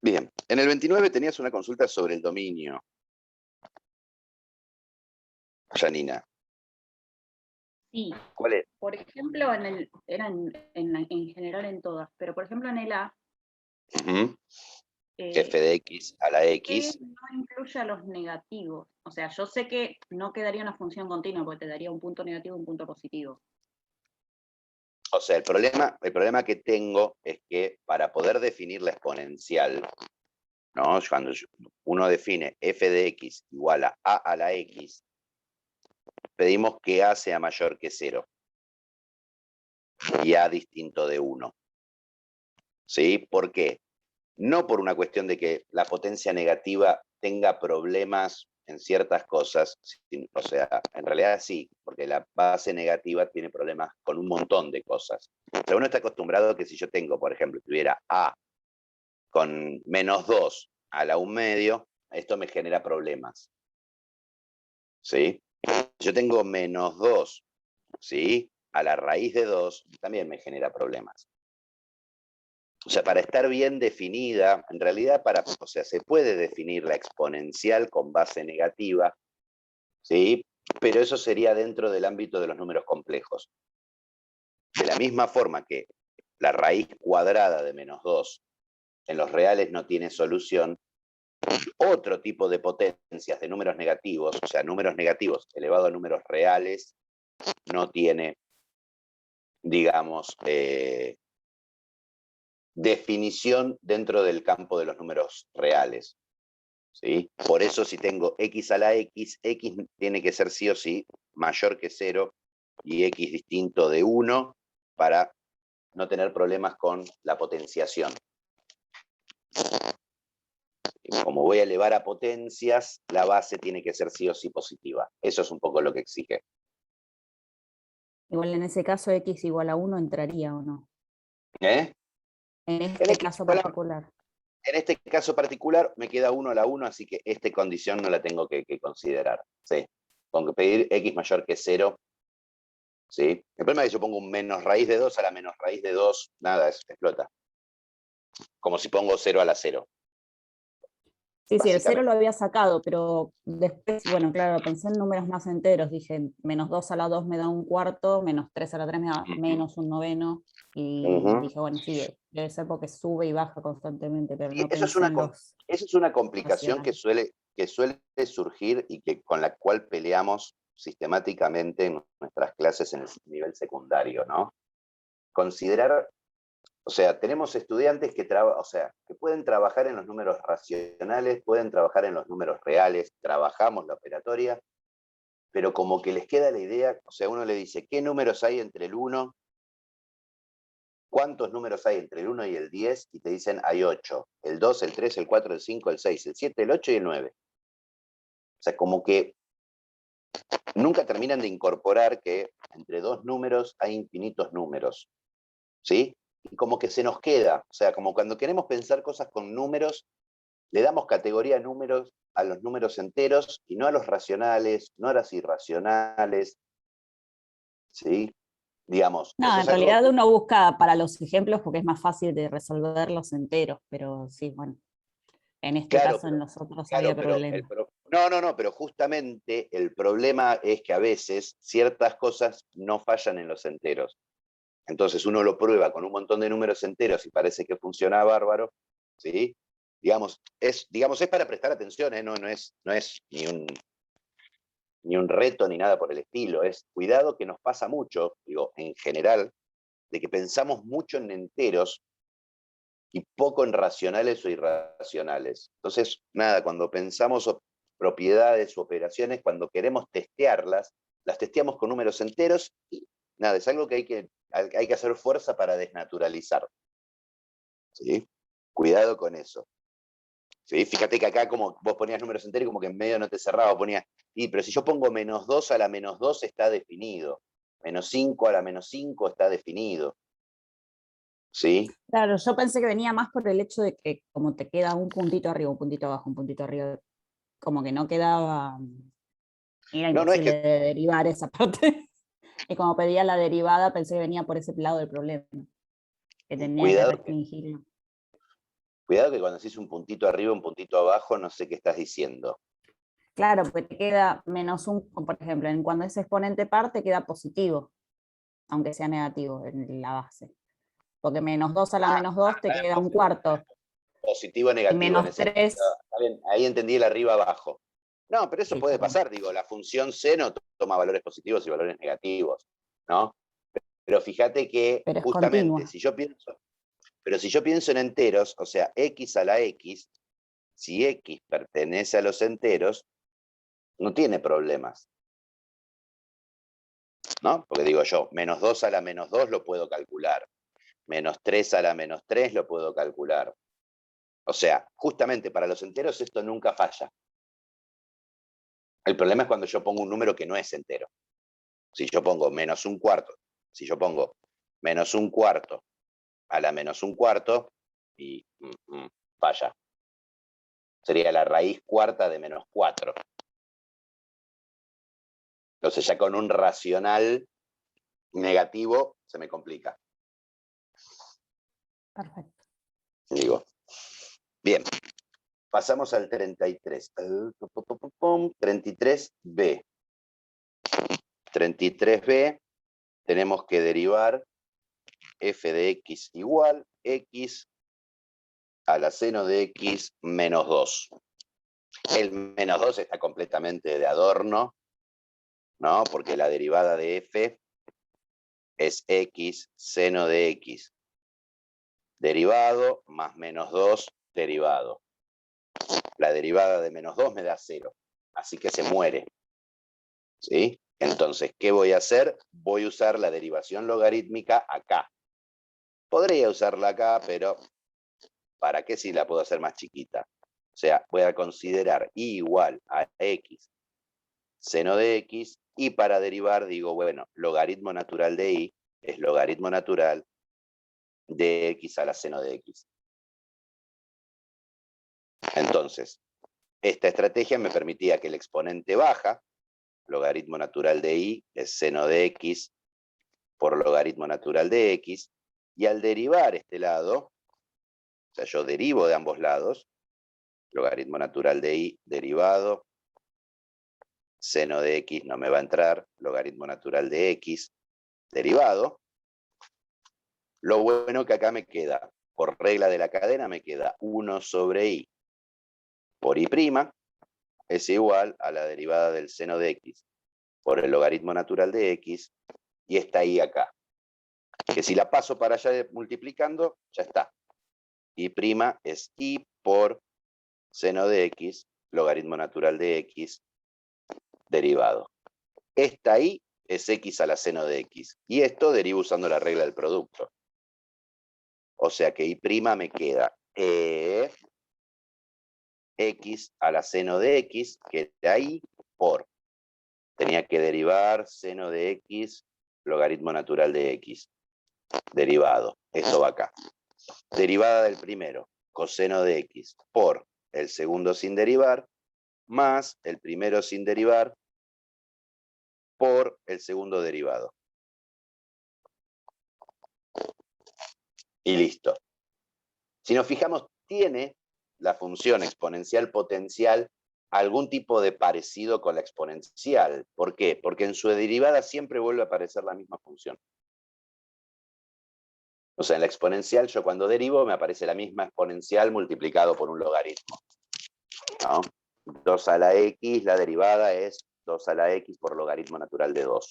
Bien, en el 29 tenías una consulta sobre el dominio, Janina. Sí, ¿Cuál es? por ejemplo, en general en todas, pero por ejemplo en el A, Ujú. F eh, de X a la que X. no incluye a los negativos. O sea, yo sé que no quedaría una función continua porque te daría un punto negativo y un punto positivo. O sea, el problema que tengo es que para poder definir la exponencial, ¿no? Cuando uno define f de x igual a la x, pedimos que a sea mayor que 0 y a distinto de 1. ¿Sí? ¿Por qué? No por una cuestión de que la potencia negativa tenga problemas en ciertas cosas, o sea, en realidad sí, porque la base negativa tiene problemas con un montón de cosas. O sea, uno está acostumbrado a que si yo tengo, por ejemplo, tuviera a con -2 a la 1/2, esto me genera problemas. ¿Sí? Yo tengo -2, ¿sí? A la raíz de 2, también me genera problemas. O sea, para estar bien definida, en realidad, o sea, se puede definir la exponencial con base negativa, ¿sí? Pero eso sería dentro del ámbito de los números complejos. De la misma forma que la raíz cuadrada de -2 en los reales no tiene solución, otro tipo de potencias de números negativos, o sea, números negativos elevado a números reales, no tiene, digamos, definición dentro del campo de los números reales. ¿Sí? Por eso si tengo x a la x, x tiene que ser sí o sí mayor que 0 y x distinto de 1 para no tener problemas con la potenciación. Como voy a elevar a potencias, la base tiene que ser sí o sí positiva. Eso es un poco lo que exige. Igual en ese caso x igual a 1 entraría o no. ¿Eh? En En, este X caso igual particular. en este caso particular me queda 1 a la 1, así que esta condición no la tengo que considerar. ¿Sí? Con que pedir x mayor que 0. ¿Sí? El problema es que yo pongo un menos raíz de 2 a la menos raíz de 2, nada, explota. Como si pongo 0 a la 0. Sí, sí, el 0 lo Básicamente. había sacado, pero después, bueno, claro, pensé en números más enteros. Dije, -2 a la 2 me da un cuarto, -3 a la 3 me da menos un noveno. Y Uh-huh. dije, bueno, sí, debe ser porque sube y baja constantemente, pero Y no pensé en los eso es una complicación racionales. que suele surgir y con la cual peleamos sistemáticamente en nuestras clases en el nivel secundario, ¿no? Considerar, o sea, tenemos estudiantes o sea, que pueden trabajar en los números racionales, pueden trabajar en los números reales, trabajamos la operatoria, pero como que les queda la idea, o sea, uno le dice, ¿qué números hay entre el 1? ¿Cuántos números hay entre el 1 y el 10? Y te dicen, hay 8. El 2, el 3, el 4, el 5, el 6, el 7, el 8 y el 9. O sea, como que nunca terminan de incorporar que entre dos números hay infinitos números, ¿sí? Y como que se nos queda, o sea, como cuando queremos pensar cosas con números, le damos categoría a números, a los números enteros y no a los racionales, no a las irracionales, ¿sí? Digamos, No, eso en es algo realidad que... uno busca para los ejemplos porque es más fácil de resolver los enteros, pero sí, bueno, en este Claro, caso en los otros había claro, pero problemas. no, pero justamente el problema es que a veces ciertas cosas no fallan en los enteros. Entonces uno lo prueba con un montón de números enteros y parece que funciona bárbaro, ¿sí? Digamos, es para prestar atención, ¿eh? No es ni un reto ni nada por el estilo. Es cuidado que nos pasa mucho, digo, en general, de que pensamos mucho en enteros y poco en racionales o irracionales. Entonces, nada, cuando pensamos propiedades o operaciones, cuando queremos testearlas, las testeamos con números enteros y nada, es algo que hay que hacer fuerza para desnaturalizar. ¿Sí? Cuidado con eso. ¿Sí? Fíjate que acá como vos ponías números enteros y como que en medio no te cerraba, ponías, pero si yo pongo -2 a la -2 está definido, -5 a la -5 está definido. ¿Sí? Claro, yo pensé que venía más por el hecho de que como te queda un puntito arriba, un puntito abajo, un puntito arriba, como que no quedaba, era No, no es imposible que de derivar esa parte. Y como pedía la derivada, pensé que venía por ese lado del problema, que tenía que cuidado, restringirlo. Cuidado que cuando decís un puntito arriba, un puntito abajo, no sé qué estás diciendo. Claro, porque te queda -1, por ejemplo, cuando es exponente par te queda positivo, aunque sea negativo en la base. Porque -2 a la -2 te queda un cuarto. Positivo o Y negativo en ese sentido. -3. Está bien, ahí entendí el arriba abajo. No, pero eso Sí, puede perdón. pasar, digo, la función seno toma valores positivos y valores negativos, ¿no? Pero fíjate que Pero es justamente, continua. si yo pienso en enteros, o sea, x a la x, si x pertenece a los enteros, no tiene problemas, ¿no? Porque digo yo, -2 a la -2 lo puedo calcular, -3 a la -3 lo puedo calcular. O sea, justamente para los enteros esto nunca falla. El problema es cuando yo pongo un número que no es entero. Si yo pongo -1/4, si yo pongo -1/4 a la -1/4, y falla. Sería la raíz cuarta de -4. Entonces ya con un racional negativo se me complica. Perfecto. Digo, bien, pasamos al 33. 33b. 33b, tenemos que derivar f de x igual x a la seno de x menos 2. El menos 2 está completamente de adorno, ¿no? Porque la derivada de f es x seno de x. Derivado más -2 derivado. La derivada de -2 me da 0, así que se muere. ¿Sí? Entonces, ¿qué voy a hacer? Voy a usar la derivación logarítmica acá. Podría usarla acá, pero ¿para qué si la puedo hacer más chiquita? O sea, voy a considerar y igual a x seno de x, y para derivar digo, bueno, logaritmo natural de y es logaritmo natural de x a la seno de x. Entonces, esta estrategia me permitía que el exponente baja, logaritmo natural de y, es seno de x por logaritmo natural de x, y al derivar este lado, o sea, yo derivo de ambos lados, logaritmo natural de y derivado, seno de x no me va a entrar, logaritmo natural de x derivado. Lo bueno que acá me queda, por regla de la cadena, me queda 1 sobre y por y' es igual a la derivada del seno de x por el logaritmo natural de x, y está y acá. Que si la paso para allá multiplicando, ya está. Y' es y por seno de x, logaritmo natural de x, derivado. Esta y es x a la seno de x. Y esto derivo usando la regla del producto. O sea que y' me queda x a la seno de x, que de ahí por. Tenía que derivar seno de x, logaritmo natural de x. Derivado. Esto va acá. Derivada del primero, coseno de x, por el segundo sin derivar, más el primero sin derivar, por el segundo derivado. Y listo. Si nos fijamos, tiene la función exponencial potencial algún tipo de parecido con la exponencial. ¿Por qué? Porque en su derivada siempre vuelve a aparecer la misma función. O sea, en la exponencial yo cuando derivo me aparece la misma exponencial multiplicado por un logaritmo, ¿no? 2 a la x, la derivada es 2 a la x por logaritmo natural de 2.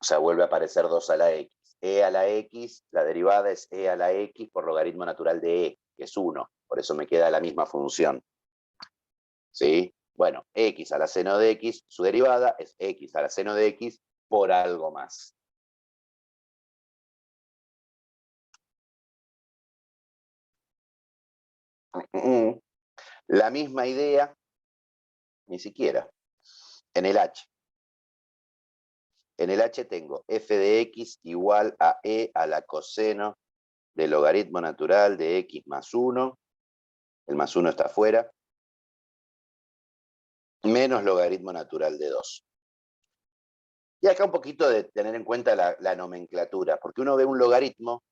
O sea, vuelve a aparecer 2 a la x. E a la x, la derivada es e a la x por logaritmo natural de e, que es 1. Por eso me queda la misma función. ¿Sí? Bueno, x a la seno de x, su derivada es x a la seno de x por algo más. La misma idea, ni siquiera, en el h. En el h tengo f de x igual a e a la coseno del logaritmo natural de x más 1. El más 1 está afuera. Menos logaritmo natural de 2. Y acá un poquito de tener en cuenta la nomenclatura, porque uno ve un logaritmo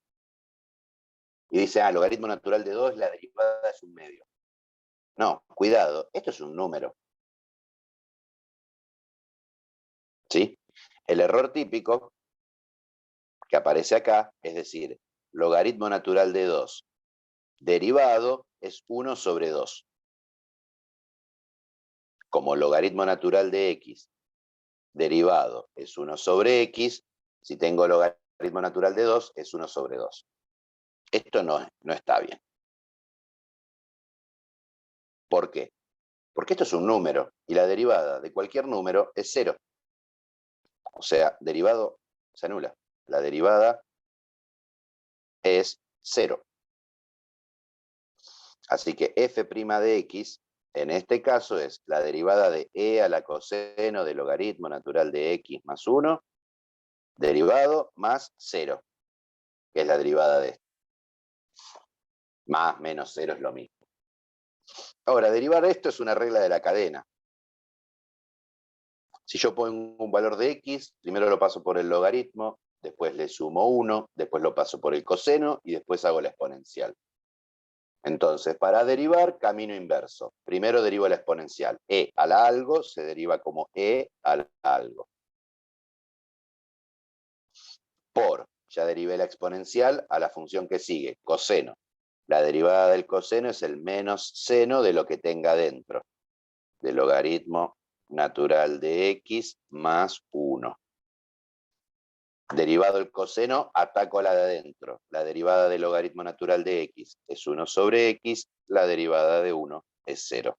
Y dice, logaritmo natural de 2, la derivada es un medio. No, cuidado, esto es un número. ¿Sí? El error típico que aparece acá, es decir, logaritmo natural de 2 derivado es 1 sobre 2. Como logaritmo natural de x derivado es 1 sobre x, si tengo logaritmo natural de 2 es 1 sobre 2. Esto no está bien. ¿Por qué? Porque esto es un número y la derivada de cualquier número es 0. O sea, derivado se anula. La derivada es 0. Así que f' de x, en este caso, es la derivada de e a la coseno del logaritmo natural de x más 1, derivado más 0, que es la derivada de esto. Más menos 0 es lo mismo. Ahora, derivar esto es una regla de la cadena. Si yo pongo un valor de x, primero lo paso por el logaritmo, después le sumo 1, después lo paso por el coseno y después hago la exponencial. Entonces, para derivar, camino inverso. Primero derivo la exponencial. E al algo se deriva como E al algo. Por, ya derivé la exponencial a la función que sigue, coseno. La derivada del coseno es el menos seno de lo que tenga dentro, del logaritmo natural de x más 1. Derivado el coseno, ataco a la de adentro. La derivada del logaritmo natural de x es 1 sobre x, la derivada de 1 es 0.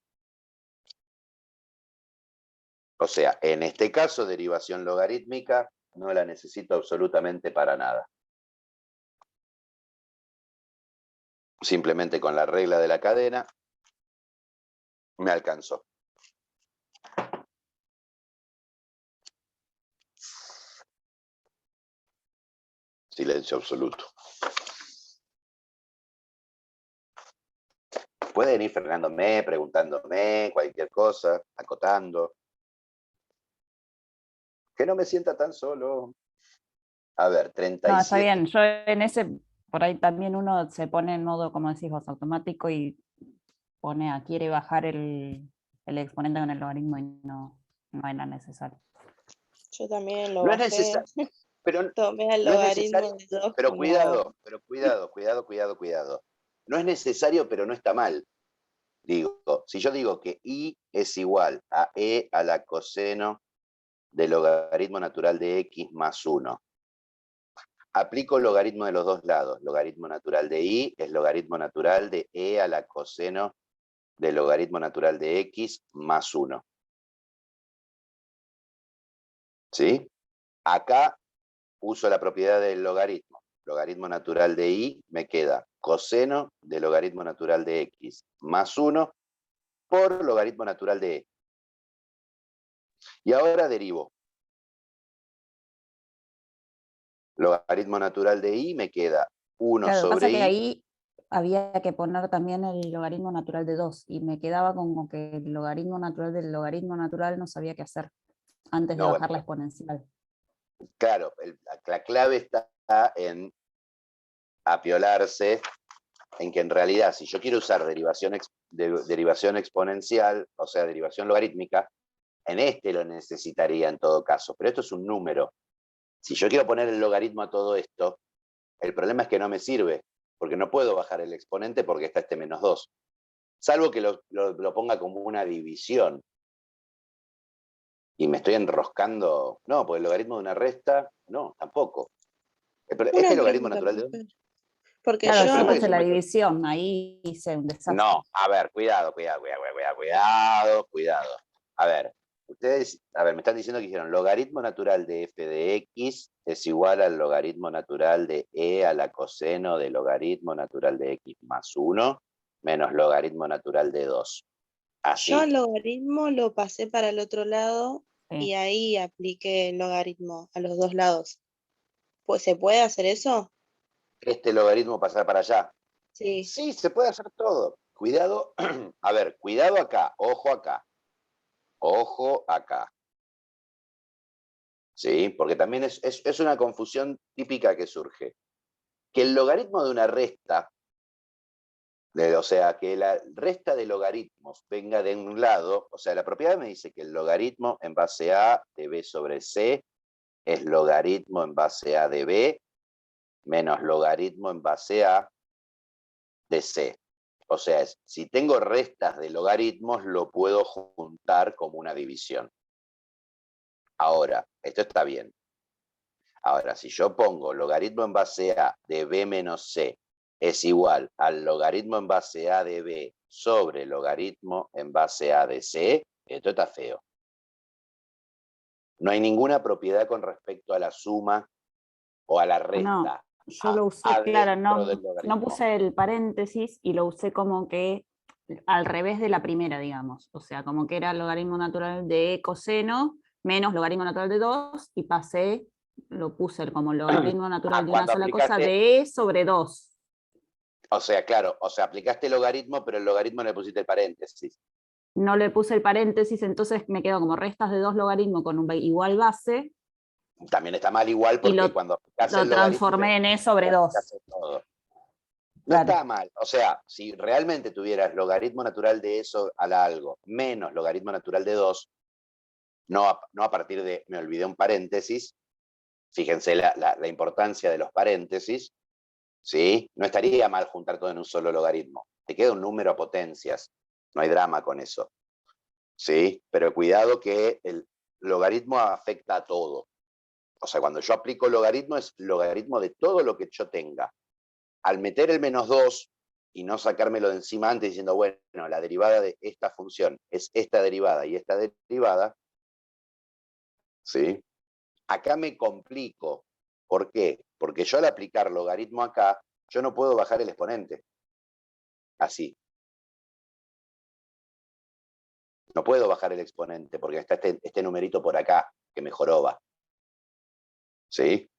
O sea, en este caso, derivación logarítmica no la necesito absolutamente para nada. Simplemente con la regla de la cadena me alcanzó. Silencio absoluto. Pueden ir frenándome, preguntándome, cualquier cosa, acotando. Que no me sienta tan solo. A ver, No, está 37. bien. Yo en ese, por ahí también uno se pone en modo, como decís vos, automático y quiere bajar el exponente con el logaritmo y no era necesario. Yo también lo No es bajé, necesario, pero tomé el no es logaritmo necesario. de 2 Pero como... cuidado. No es necesario, pero no está mal. Digo, si yo digo que i es igual a e a la coseno del logaritmo natural de x más 1, aplico el logaritmo de los dos lados. Logaritmo natural de i es logaritmo natural de e a la coseno del logaritmo natural de x más 1. ¿Sí? Acá uso la propiedad del logaritmo. Logaritmo natural de i me queda coseno del logaritmo natural de x más 1 por logaritmo natural de e. Y ahora derivo. Logaritmo natural de i me queda 1 Claro, pasa sobre que i. ahí había que poner también el logaritmo natural de 2 y me quedaba como que el logaritmo natural del logaritmo natural no sabía qué hacer antes de No, bueno, bajar la exponencial. claro, la clave está en apiolarse, en que en realidad si yo quiero usar derivación exponencial, o sea, derivación logarítmica, en este lo necesitaría en todo caso, pero esto es un número. Si yo quiero poner el logaritmo a todo esto, el problema es que no me sirve, porque no puedo bajar el exponente porque está este menos 2. Salvo que lo ponga como una división. Y me estoy enroscando. No, porque el logaritmo de una resta, no, tampoco. Una Este logaritmo pregunta, natural de... profe. Porque Claro, El yo problema es yo... que puse si un la método... división, ahí hice un desastre. No, a ver, cuidado. A ver, ustedes, me están diciendo que dijeron logaritmo natural de f de x es igual al logaritmo natural de e a la coseno de logaritmo natural de x más 1 menos logaritmo natural de 2. Yo Así. el logaritmo lo pasé para el otro lado y Sí. ahí apliqué el logaritmo a los dos lados. Pues, ¿se puede hacer eso? Este logaritmo pasar para allá. Sí. Sí, se puede hacer todo. Cuidado, a ver, cuidado acá, ojo acá. ¿Sí? Porque también es una confusión típica que surge. Que el logaritmo de una resta O sea, que la resta de logaritmos venga de un lado, o sea, la propiedad me dice que el logaritmo en base a de b sobre c es logaritmo en base a de b menos logaritmo en base a de c. O sea, si tengo restas de logaritmos, lo puedo juntar como una división. Ahora, esto está bien. Ahora, si yo pongo logaritmo en base a de b menos c es igual al logaritmo en base a de b sobre logaritmo en base a de c, esto está feo. No hay ninguna propiedad con respecto a la suma o a la resta. No, yo lo usé, claro, del no logaritmo. puse el paréntesis y lo usé como que al revés de la primera, digamos. O sea, como que era logaritmo natural de coseno menos logaritmo natural de 2 y pasé, lo puse como logaritmo natural de una cuando sola cosa aplicaste, de e sobre 2. o sea, claro, o sea, aplicaste el logaritmo, pero el logaritmo le pusiste el paréntesis. No le puse el paréntesis, entonces me quedo como restas de 2 logaritmos con un igual base También está mal igual y porque cuando aplicas lo el logaritmo transformé en e sobre lo aplicás 2. en todo. No Claro. está mal. O sea, si realmente tuvieras logaritmo natural de eso a la algo menos logaritmo natural de 2, no a partir de, me olvidé un paréntesis, fíjense la importancia de los paréntesis, ¿sí? No estaría mal juntar todo en un solo logaritmo. Te queda un número a potencias. No hay drama con eso. ¿Sí? Pero cuidado que el logaritmo afecta a todo. O sea, cuando yo aplico logaritmo, es logaritmo de todo lo que yo tenga. Al meter el menos 2 y no sacármelo de encima antes diciendo, bueno, la derivada de esta función es esta derivada y esta derivada, ¿sí? Acá me complico. ¿Por qué? Porque yo al aplicar logaritmo acá, yo no puedo bajar el exponente. Así. No puedo bajar el exponente porque está este numerito por acá que me joroba. ¿Sí?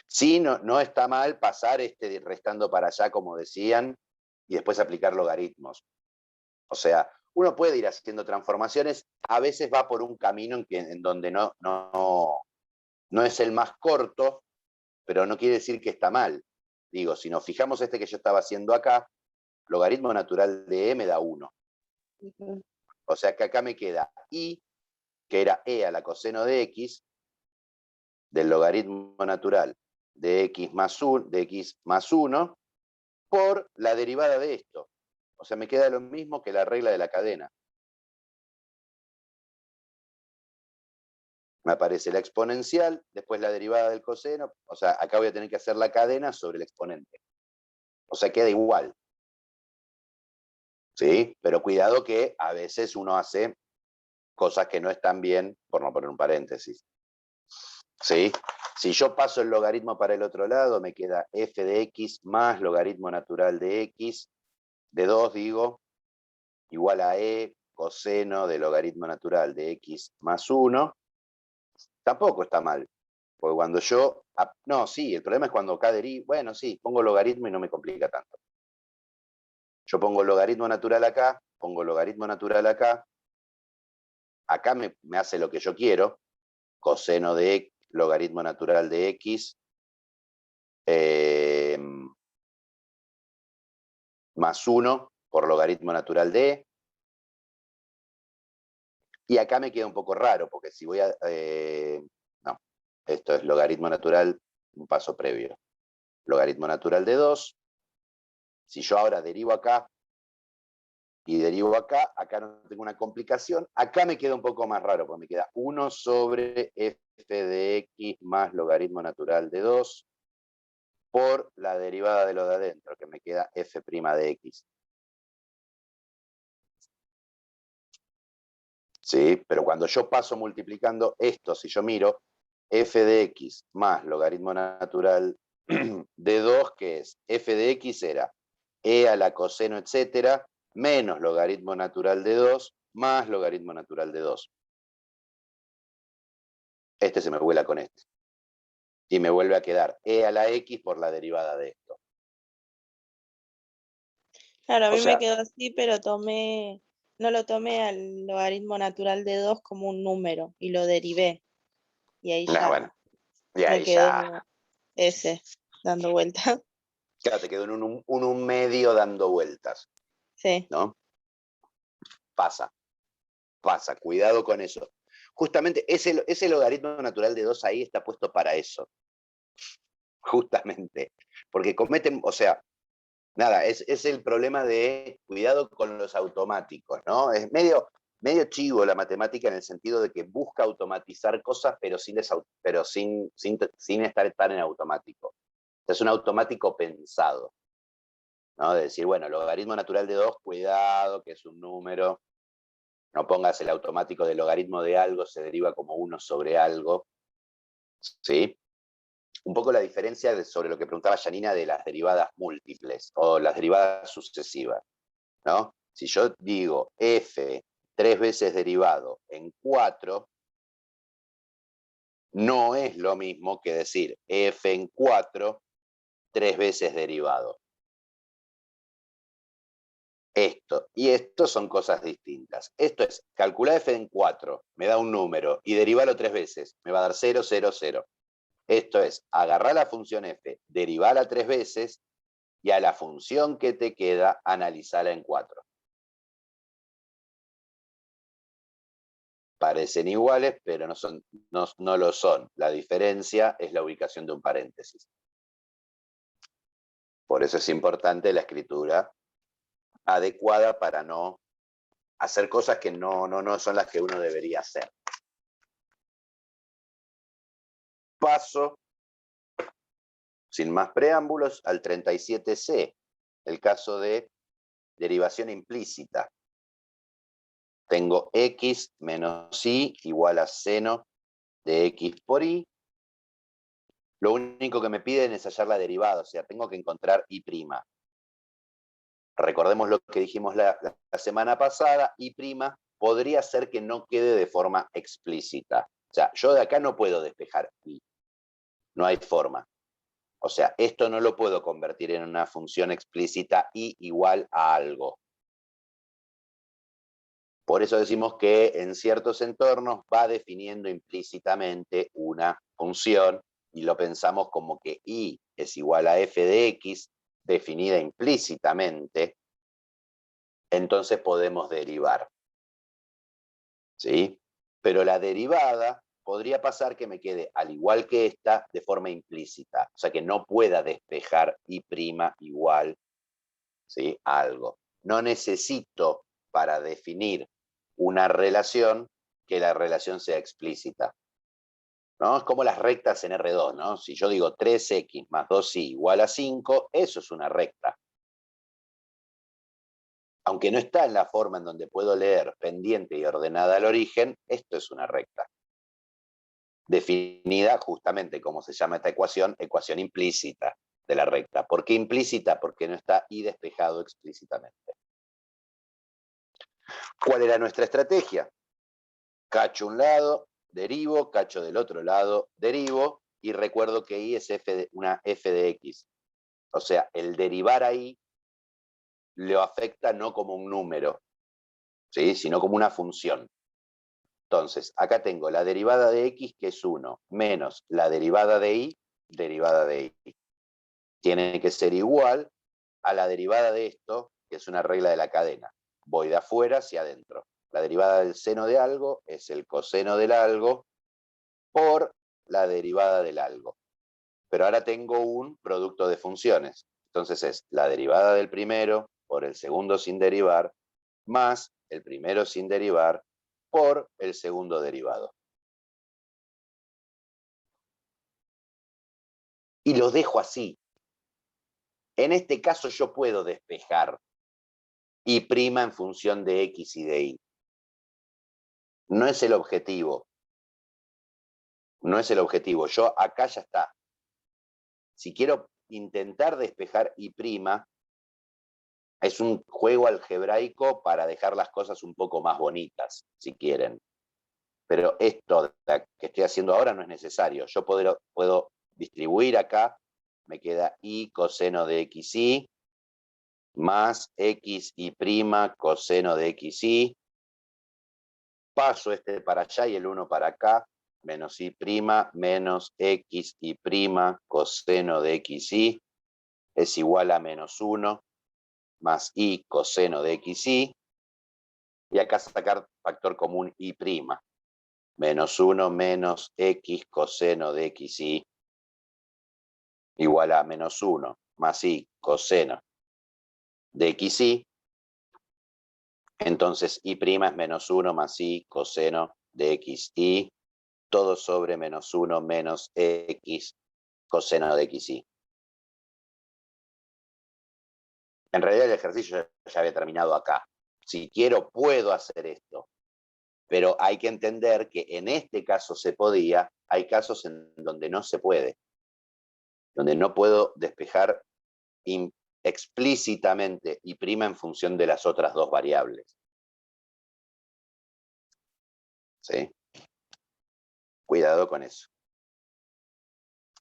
Sí, no está mal pasar restando para allá, como decían, y después aplicar logaritmos. O sea, uno puede ir haciendo transformaciones, a veces va por un camino en donde no es el más corto, pero no quiere decir que está mal. Digo, si nos fijamos que yo estaba haciendo acá, logaritmo natural de e me da 1. O sea que acá me queda i, que era e a la coseno de x, del logaritmo natural de x más 1, por la derivada de esto. O sea, me queda lo mismo que la regla de la cadena. Me aparece la exponencial, después la derivada del coseno. O sea, acá voy a tener que hacer la cadena sobre el exponente. O sea, queda igual. ¿Sí? Pero cuidado que a veces uno hace cosas que no están bien, por no poner un paréntesis. ¿Sí? Si yo paso el logaritmo para el otro lado, me queda f de x más logaritmo natural de x, de 2 digo, igual a e coseno de logaritmo natural de x más 1. Tampoco está mal. Porque cuando yo... No, sí, el problema es cuando acá derivo... Bueno, sí, pongo logaritmo y no me complica tanto. Yo pongo logaritmo natural acá, pongo logaritmo natural acá. Acá me hace lo que yo quiero. Coseno de x, logaritmo natural de x. Más 1 por logaritmo natural de e. Y acá me queda un poco raro, porque si voy a... no, esto es logaritmo natural, un paso previo. Logaritmo natural de 2. Si yo ahora derivo acá y derivo acá, acá no tengo una complicación. Acá me queda un poco más raro, porque me queda 1 sobre f de x más logaritmo natural de 2 por la derivada de lo de adentro, que me queda f' de x. ¿Sí? Pero cuando yo paso multiplicando esto, si yo miro, f de x más logaritmo natural de 2, que es f de x era e a la coseno, etcétera, menos logaritmo natural de 2 más logaritmo natural de 2. Este se me vuela con este. Y me vuelve a quedar e a la x por la derivada de esto. Claro, a O mí sea, me quedó así, pero no lo tomé al logaritmo natural de 2 como un número y lo derivé. Y ahí no, ya bueno, y me ahí ya, quedó ese dando vuelta. Claro, te quedó en un medio dando vueltas, Sí. ¿no? Pasa, cuidado con eso. Justamente ese logaritmo natural de 2 ahí está puesto para eso. Justamente. Porque cometen, o sea, nada, es el problema de cuidado con los automáticos, ¿no? Es medio chivo la matemática en el sentido de que busca automatizar cosas, pero sin estar tan en automático. Es un automático pensado, ¿no? De decir, bueno, logaritmo natural de 2, cuidado, que es un número. No pongas el automático del logaritmo de algo, se deriva como 1 sobre algo, ¿sí? Un poco la diferencia sobre lo que preguntaba Janina de las derivadas múltiples o las derivadas sucesivas, ¿no? Si yo digo f 3 veces derivado en 4, no es lo mismo que decir f en 4 3 veces derivado. Esto y esto son cosas distintas. Esto es, calcular f en 4, me da un número, y derivarlo 3 veces, me va a dar 0, 0, 0. Esto es, agarrar la función f, derivarla 3 veces, y a la función que te queda, analizarla en 4. Parecen iguales, pero no lo son. La diferencia es la ubicación de un paréntesis. Por eso es importante la escritura adecuada para no hacer cosas que no son las que uno debería hacer. Paso, sin más preámbulos, al 37C, el caso de derivación implícita. Tengo x menos y igual a seno de x por y. Lo único que me piden es hallar la derivada, o sea, tengo que encontrar y'. Recordemos lo que dijimos la semana pasada, y' podría ser que no quede de forma explícita. O sea, yo de acá no puedo despejar y. No hay forma. O sea, esto no lo puedo convertir en una función explícita y igual a algo. Por eso decimos que en ciertos entornos va definiendo implícitamente una función y lo pensamos como que y es igual a f de x definida implícitamente, entonces podemos derivar. ¿Sí? Pero la derivada podría pasar que me quede, al igual que esta, de forma implícita. O sea, que no pueda despejar y' igual, ¿sí?, a algo. No necesito, para definir una relación, que la relación sea explícita, ¿no? Es como las rectas en R2, ¿no? Si yo digo 3x más 2y igual a 5, eso es una recta. Aunque no está en la forma en donde puedo leer pendiente y ordenada al origen, esto es una recta. Definida justamente como se llama esta ecuación, ecuación implícita de la recta. ¿Por qué implícita? Porque no está y despejado explícitamente. ¿Cuál era nuestra estrategia? Cacho un lado, derivo, cacho del otro lado, derivo, y recuerdo que y es una f de x. O sea, el derivar ahí lo afecta no como un número, ¿sí?, sino como una función. Entonces, acá tengo la derivada de x, que es 1, menos la derivada de y, derivada de y. Tiene que ser igual a la derivada de esto, que es una regla de la cadena. Voy de afuera hacia adentro. La derivada del seno de algo es el coseno del algo por la derivada del algo. Pero ahora tengo un producto de funciones. Entonces es la derivada del primero por el segundo sin derivar, más el primero sin derivar por el segundo derivado. Y lo dejo así. En este caso yo puedo despejar y' en función de x y de y. No es el objetivo. No es el objetivo. Yo acá ya está. Si quiero intentar despejar y', es un juego algebraico para dejar las cosas un poco más bonitas, si quieren. Pero esto que estoy haciendo ahora no es necesario. Yo puedo distribuir acá, me queda y coseno de xy, más x y' coseno de xy. Paso este para allá y el 1 para acá, menos y' menos x y' coseno de xy. es igual a menos 1 más i coseno de xy. Y acá sacar factor común y prima. Menos 1 menos x coseno de xy igual a menos 1 más i coseno de xy. Entonces i' es menos 1 más i coseno de xy, todo sobre menos 1 menos x coseno de xy. En realidad el ejercicio ya había terminado acá. Si quiero, puedo hacer esto. Pero hay que entender que en este caso se podía, hay casos en donde no se puede. Donde no puedo despejar explícitamente y' en función de las otras dos variables. ¿Sí? Cuidado con eso.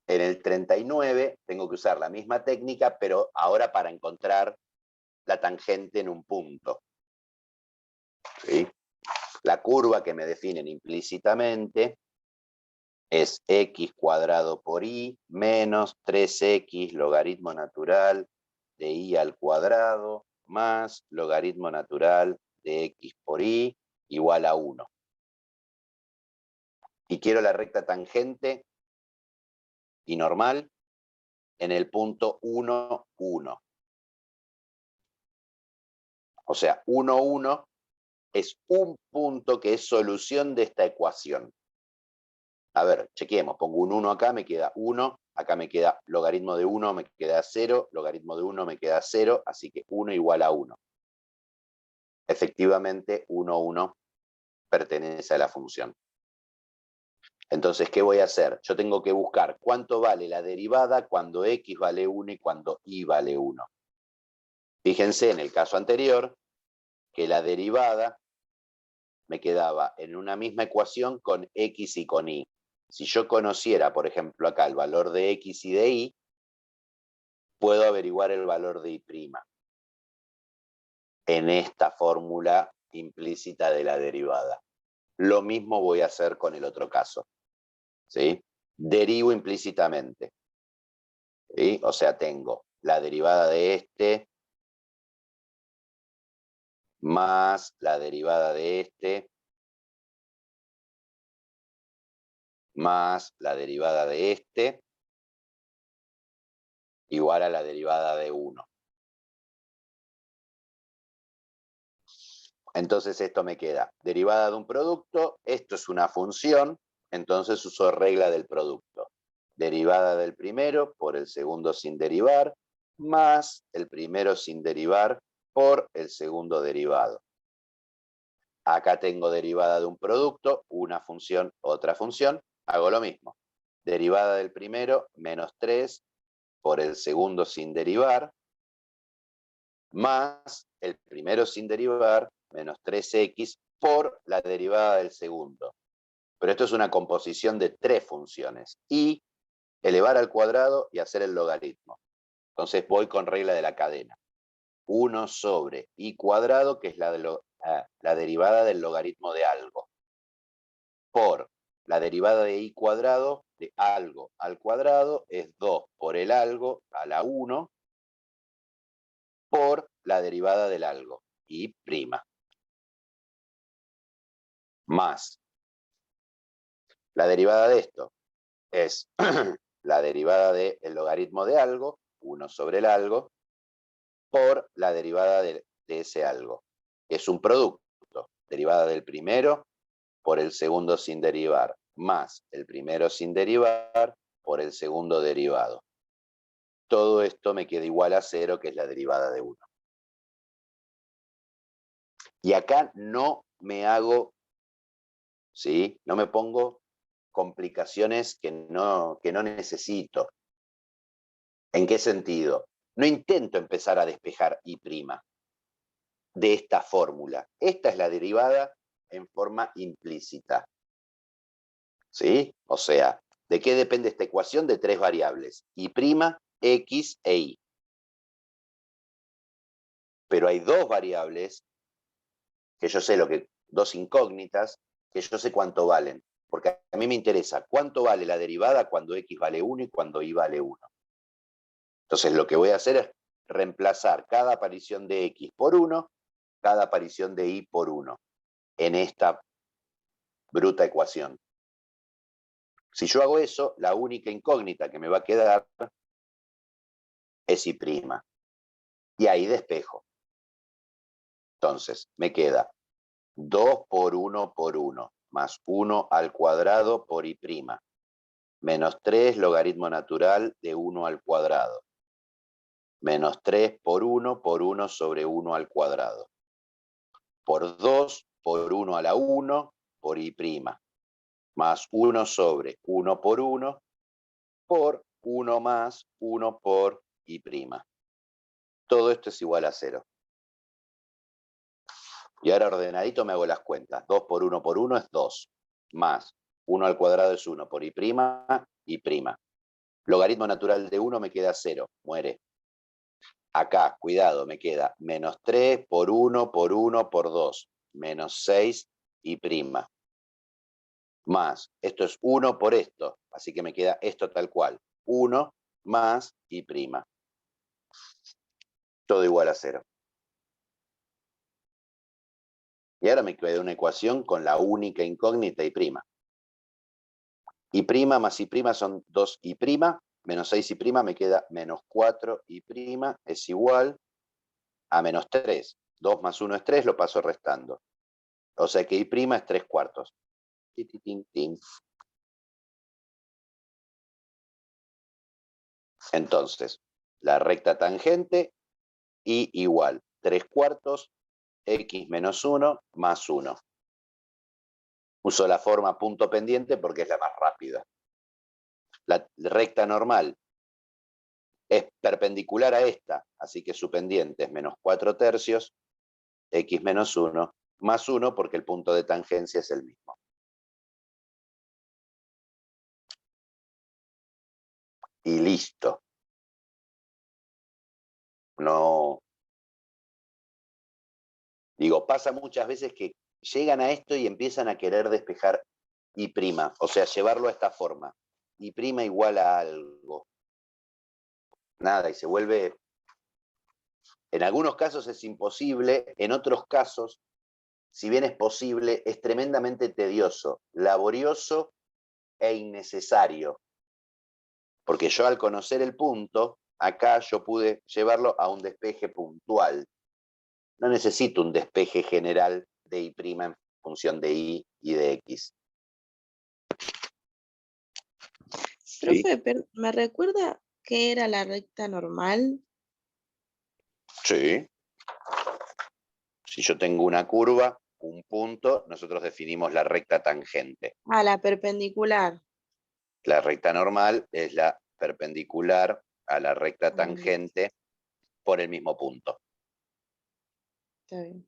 En el 39 tengo que usar la misma técnica, pero ahora para encontrar la tangente en un punto. ¿Sí? La curva que me definen implícitamente es x cuadrado por y menos 3x logaritmo natural de y al cuadrado más logaritmo natural de x por y igual a 1. Y quiero la recta tangente y normal en el punto 1, 1. O sea, 1, 1 es un punto que es solución de esta ecuación. A ver, chequeemos, pongo un 1 acá, me queda 1, acá me queda logaritmo de 1, me queda 0, logaritmo de 1 me queda 0, así que 1 igual a 1. Efectivamente, 1, 1 pertenece a la función. Entonces, ¿qué voy a hacer? Yo tengo que buscar cuánto vale la derivada cuando x vale 1 y cuando y vale 1. Fíjense en el caso anterior que la derivada me quedaba en una misma ecuación con x y con y. Si yo conociera, por ejemplo, acá el valor de x y de y, puedo averiguar el valor de y' en esta fórmula implícita de la derivada. Lo mismo voy a hacer con el otro caso. ¿Sí? Derivo implícitamente. ¿Sí? O sea, tengo la derivada de este más la derivada de este más la derivada de este igual a la derivada de 1. Entonces esto me queda derivada de un producto, esto es una función, entonces uso regla del producto. Derivada del primero por el segundo sin derivar, más el primero sin derivar por el segundo derivado. Acá tengo derivada de un producto, una función, otra función, hago lo mismo. Derivada del primero, menos 3 por el segundo sin derivar, más el primero sin derivar, menos 3x por la derivada del segundo. Pero esto es una composición de 3 funciones. Y elevar al cuadrado y hacer el logaritmo. Entonces voy con regla de la cadena. 1 sobre y cuadrado, que es la derivada del logaritmo de algo, por la derivada de y cuadrado de algo al cuadrado, es 2 por el algo a la 1, por la derivada del algo, y prima. Más la derivada de esto es la derivada del logaritmo de algo, 1 sobre el algo, por la derivada de ese algo, que es un producto, derivada del primero por el segundo sin derivar, más el primero sin derivar por el segundo derivado. Todo esto me queda igual a 0, que es la derivada de 1. Y acá no me hago, ¿sí? No me pongo complicaciones que no necesito. ¿En qué sentido? No intento empezar a despejar y' de esta fórmula. Esta es la derivada en forma implícita. ¿Sí? O sea, ¿de qué depende esta ecuación? De 3 variables, y', x e y. Pero hay 2 variables que yo sé dos incógnitas, que yo sé cuánto valen. Porque a mí me interesa cuánto vale la derivada cuando x vale 1 y cuando y vale 1. Entonces lo que voy a hacer es reemplazar cada aparición de X por 1, cada aparición de Y por 1, en esta bruta ecuación. Si yo hago eso, la única incógnita que me va a quedar es Y'. Y ahí despejo. Entonces, me queda 2 por 1 por 1, más 1 al cuadrado por Y', menos 3 logaritmo natural de 1 al cuadrado, menos 3 por 1 sobre 1 al cuadrado, por 2 por 1 a la 1 por Y', más 1 sobre 1 por 1 más 1 por Y'. Todo esto es igual a 0. Y ahora ordenadito me hago las cuentas. 2 por 1 es 2, más 1 al cuadrado es 1 por Y', Y'. Logaritmo natural de 1 me queda 0, muere. Acá, cuidado, me queda menos 3 por 1 por 2, menos 6 Y'. Más, esto es 1 por esto, así que me queda esto tal cual. 1 más Y'. Todo igual a 0. Y ahora me queda una ecuación con la única incógnita Y'. Y' más Y' son 2Y', menos 6Y' me queda menos 4Y' es igual a menos 3. 2 más 1 es 3, lo paso restando. O sea que Y' es 3/4. Entonces, la recta tangente Y igual 3/4 X menos 1 más 1. Uso la forma punto pendiente porque es la más rápida. La recta normal es perpendicular a esta, así que su pendiente es menos 4/3, X menos 1, más 1 porque el punto de tangencia es el mismo. Y listo. No. Digo, pasa muchas veces que llegan a esto y empiezan a querer despejar Y', o sea, llevarlo a esta forma. Y' igual a algo. Nada, y se vuelve. En algunos casos es imposible, en otros casos, si bien es posible, es tremendamente tedioso, laborioso e innecesario. Porque yo al conocer el punto, acá yo pude llevarlo a un despeje puntual. No necesito un despeje general de Y' en función de Y y de X. ¿Sí? Profe, ¿me recuerda qué era la recta normal? Sí. Si yo tengo una curva, un punto, nosotros definimos la recta tangente. Ah, la perpendicular. La recta normal es la perpendicular a la recta tangente por el mismo punto. Está bien.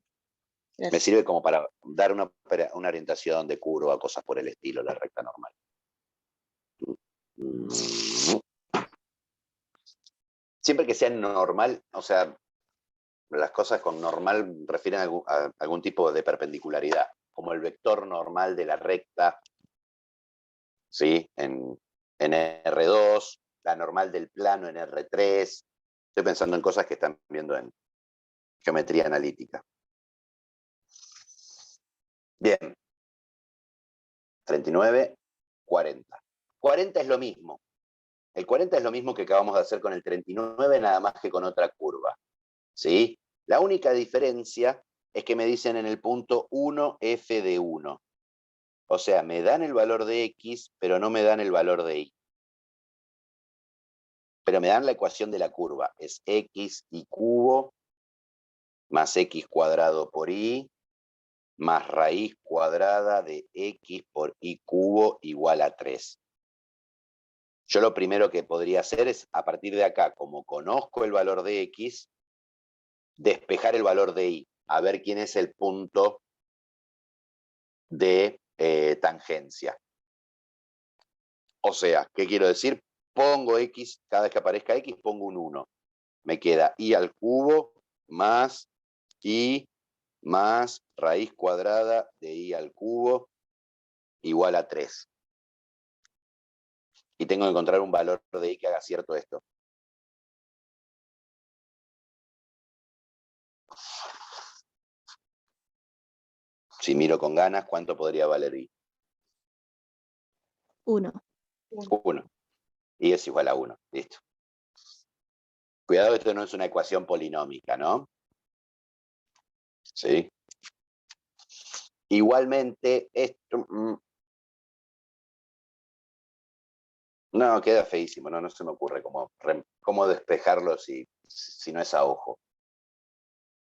Me Gracias. sirve como para dar una orientación de curva, cosas por el estilo, la recta normal. Siempre que sea normal, o sea, las cosas con normal refieren a algún tipo de perpendicularidad, como el vector normal de la recta, ¿sí? En R2, la normal del plano en R3. Estoy pensando en cosas que están viendo en geometría analítica. Bien. 39, 40. 40 es lo mismo. El 40 es lo mismo que acabamos de hacer con el 39, nada más que con otra curva. ¿Sí? La única diferencia es que me dicen en el punto 1 f de 1. O sea, me dan el valor de X, pero no me dan el valor de Y. Pero me dan la ecuación de la curva. Es X y cubo más X cuadrado por Y más raíz cuadrada de X por Y cubo igual a 3. Yo lo primero que podría hacer es, a partir de acá, como conozco el valor de X, despejar el valor de Y, a ver quién es el punto de tangencia. O sea, ¿qué quiero decir? Pongo X, cada vez que aparezca X, pongo un 1. Me queda Y al cubo más Y más raíz cuadrada de Y al cubo igual a 3. Y tengo que encontrar un valor de Y que haga cierto esto. Si miro con ganas, ¿cuánto podría valer y? 1. 1. Y es igual a 1. Listo. Cuidado, esto no es una ecuación polinómica, ¿no? ¿Sí? Igualmente, esto... no, queda feísimo, no se me ocurre cómo despejarlo si no es a ojo.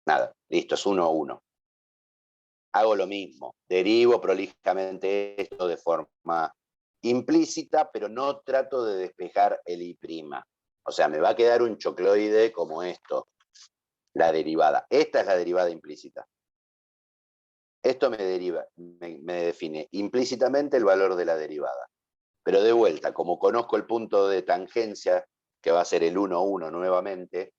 Nada, listo, es 1, 1. Hago lo mismo, derivo prolijamente esto de forma implícita, pero no trato de despejar el I'. O sea, me va a quedar un chocloide como esto, la derivada. Esta es la derivada implícita. Esto me define implícitamente el valor de la derivada. Pero de vuelta, como conozco el punto de tangencia, que va a ser el 1, 1 nuevamente,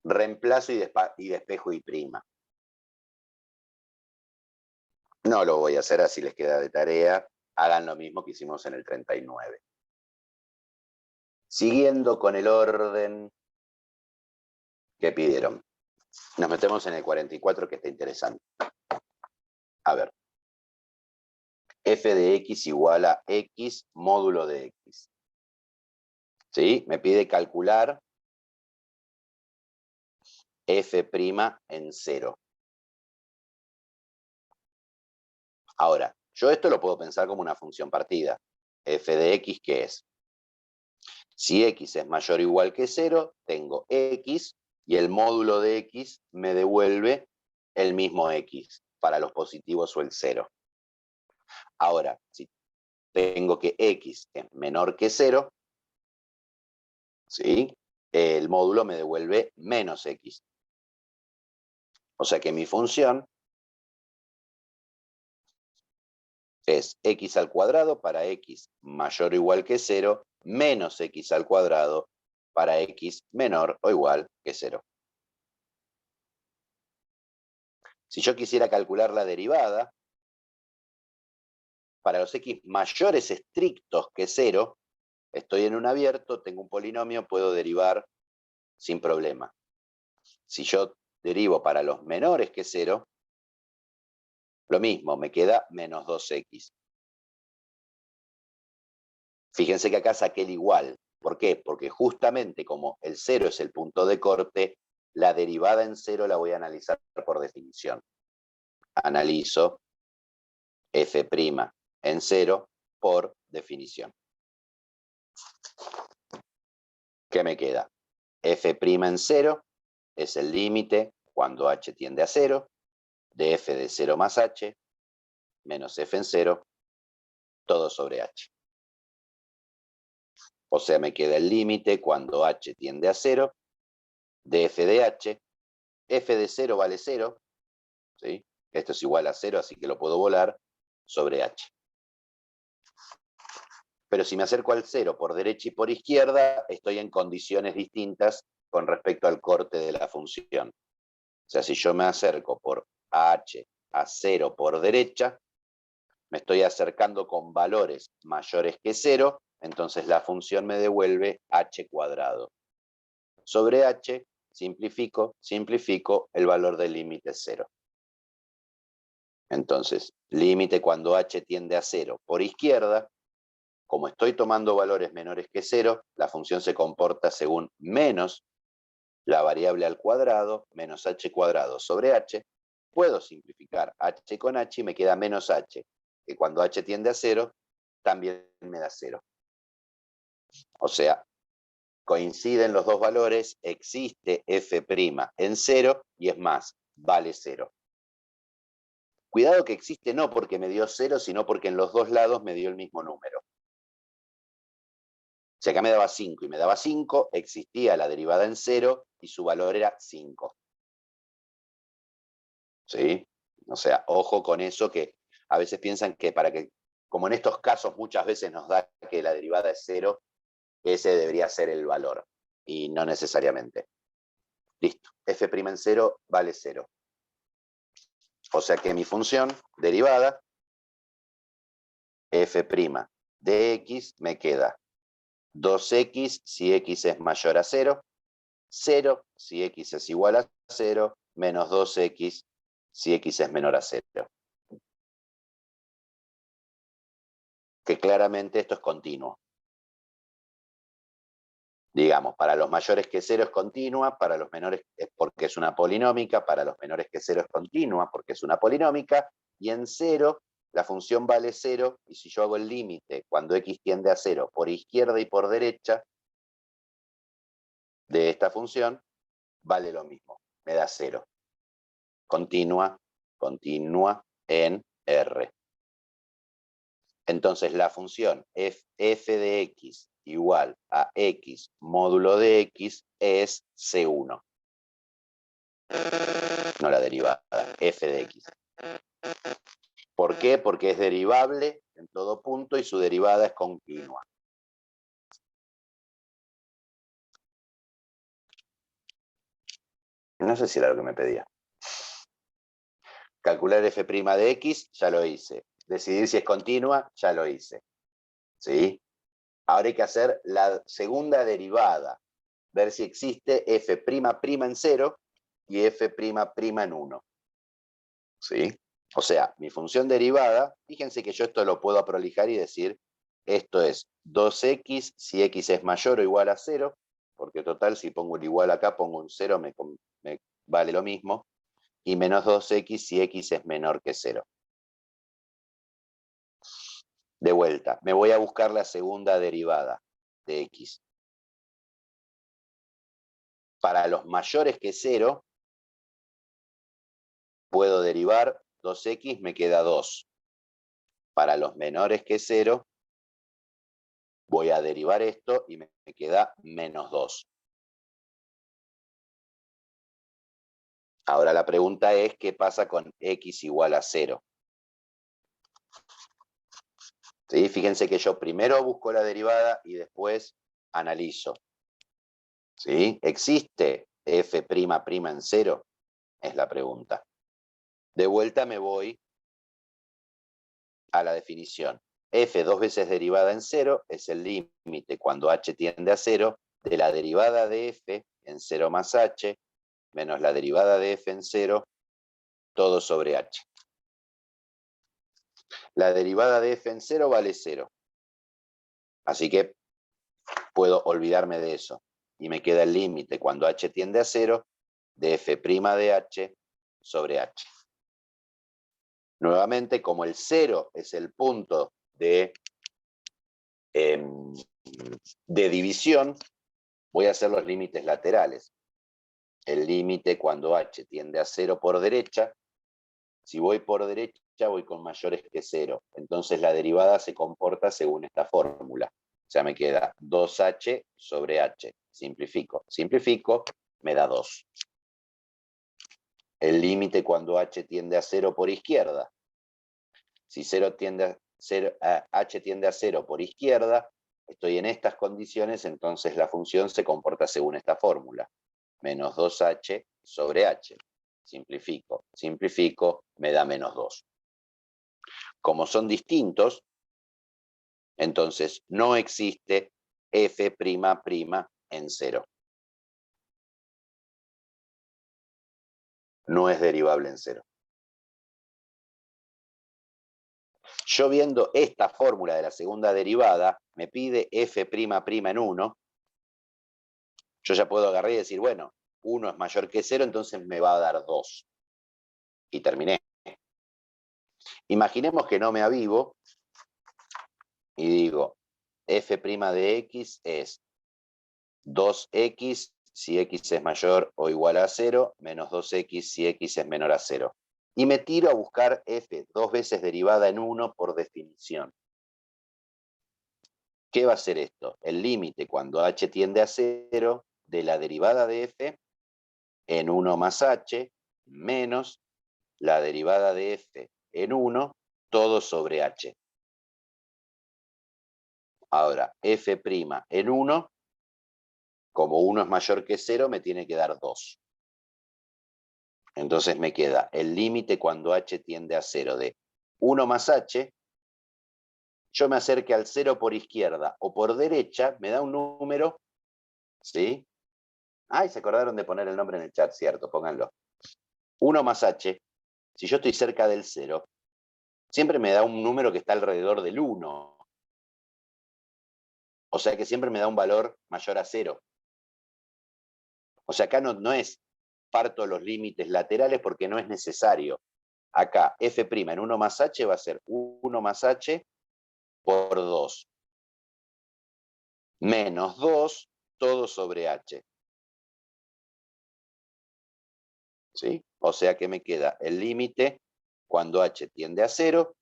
reemplazo y despejo I'. No lo voy a hacer, así les queda de tarea. Hagan lo mismo que hicimos en el 39. Siguiendo con el orden que pidieron. Nos metemos en el 44, que está interesante. A ver. F de X igual a X módulo de X. ¿Sí? Me pide calcular F' en 0. Ahora, yo esto lo puedo pensar como una función partida. F de X, ¿qué es? Si X es mayor o igual que 0, tengo X y el módulo de X me devuelve el mismo X para los positivos o el 0. Ahora, si tengo que X es menor que 0, ¿sí? El módulo me devuelve menos X. O sea que mi función es X al cuadrado para X mayor o igual que 0, menos X al cuadrado para X menor o igual que 0. Si yo quisiera calcular la derivada, para los X mayores estrictos que 0, estoy en un abierto, tengo un polinomio, puedo derivar sin problema. Si yo derivo para los menores que 0, lo mismo, me queda menos 2X. Fíjense que acá saqué el igual. ¿Por qué? Porque justamente como el 0 es el punto de corte, la derivada en 0 la voy a analizar por definición. Analizo F' en 0 por definición. ¿Qué me queda? F' en 0 es el límite cuando h tiende a 0, de f de 0 más h, menos f en 0, todo sobre h. O sea, me queda el límite cuando h tiende a 0, de f de h, f de 0 vale 0, ¿sí? Esto es igual a 0, así que lo puedo volar, sobre h. Pero si me acerco al 0 por derecha y por izquierda, estoy en condiciones distintas con respecto al corte de la función. O sea, si yo me acerco por h a 0 por derecha, me estoy acercando con valores mayores que 0, entonces la función me devuelve h cuadrado. Sobre h, simplifico el valor del límite 0. Entonces, límite cuando h tiende a 0 por izquierda, como estoy tomando valores menores que 0, la función se comporta según menos la variable al cuadrado, menos h cuadrado sobre h. Puedo simplificar h con h y me queda menos h, que cuando h tiende a 0, también me da 0. O sea, coinciden los dos valores, existe f' en 0 y es más, vale 0. Cuidado que existe no porque me dio 0, sino porque en los dos lados me dio el mismo número. Si acá me daba 5 y me daba 5, existía la derivada en 0 y su valor era 5. ¿Sí? O sea, ojo con eso, que a veces piensan que como en estos casos muchas veces nos da que la derivada es 0, ese debería ser el valor. Y no necesariamente. Listo. F' en 0 vale 0. O sea que mi función derivada, f' de x, me queda 2x si x es mayor a 0, 0 si x es igual a 0, menos 2x si x es menor a 0. Que claramente esto es continuo. Digamos, para los mayores que 0 es continua, para los menores es porque es una polinómica, para los menores que 0 es continua porque es una polinómica, y en 0 la función vale 0, y si yo hago el límite cuando x tiende a 0 por izquierda y por derecha de esta función, vale lo mismo, me da 0. Continua en R. Entonces la función f de x igual a x módulo de x es C1. No la derivada, f de x. ¿Por qué? Porque es derivable en todo punto y su derivada es continua. No sé si era lo que me pedía. Calcular f' de x, ya lo hice. Decidir si es continua, ya lo hice. ¿Sí? Ahora hay que hacer la segunda derivada. Ver si existe f' en 0 y f' en 1. ¿Sí? O sea, mi función derivada, fíjense que yo esto lo puedo prolijar y decir, esto es 2x si x es mayor o igual a 0, porque total, si pongo el igual acá, pongo un 0, me vale lo mismo, y menos 2x si x es menor que 0. De vuelta, me voy a buscar la segunda derivada de x. Para los mayores que 0, puedo derivar 2x, me queda 2. Para los menores que 0, voy a derivar esto y me queda menos 2. Ahora la pregunta es, ¿qué pasa con x igual a 0? ¿Sí? Fíjense que yo primero busco la derivada y después analizo. ¿Sí? ¿Existe f' en 0? Es la pregunta. De vuelta me voy a la definición. F dos veces derivada en 0 es el límite cuando h tiende a 0 de la derivada de f en 0 más h menos la derivada de f en 0 todo sobre h. La derivada de f en 0 vale 0. Así que puedo olvidarme de eso. Y me queda el límite cuando h tiende a 0 de f' de h sobre h. Nuevamente, como el 0 es el punto de división, voy a hacer los límites laterales. El límite cuando h tiende a 0 por derecha, si voy por derecha voy con mayores que 0. Entonces la derivada se comporta según esta fórmula. O sea, me queda 2h sobre h. Simplifico. Simplifico, me da 2. El límite cuando h tiende a 0 por izquierda. Si 0 tiende a 0, h tiende a 0 por izquierda, estoy en estas condiciones, entonces la función se comporta según esta fórmula. Menos 2h sobre h. Simplifico. Simplifico, me da menos 2. Como son distintos, entonces no existe f' en 0. No es derivable en 0. Yo viendo esta fórmula de la segunda derivada, me pide f' en 1. Yo ya puedo agarrar y decir, bueno, 1 es mayor que 0, entonces me va a dar 2. Y terminé. Imaginemos que no me avivo y digo, f' de x es 2x si x es mayor o igual a 0, menos 2x si x es menor a 0. Y me tiro a buscar f dos veces derivada en 1 por definición. ¿Qué va a ser esto? El límite cuando h tiende a 0 de la derivada de f en 1 más h menos la derivada de f en 1 todo sobre h. Ahora, f' en 1, como 1 es mayor que 0, me tiene que dar 2. Entonces me queda el límite cuando h tiende a 0 de 1 más h. Yo me acerque al 0 por izquierda o por derecha, me da un número, ¿sí? Ay, se acordaron de poner el nombre en el chat, cierto, pónganlo. 1 más h, si yo estoy cerca del 0, siempre me da un número que está alrededor del 1. O sea que siempre me da un valor mayor a 0. O sea, acá no es parto los límites laterales porque no es necesario. Acá f' en 1 más h va a ser 1 más h por 2. Menos 2 todo sobre h. ¿Sí? O sea que me queda el límite cuando h tiende a 0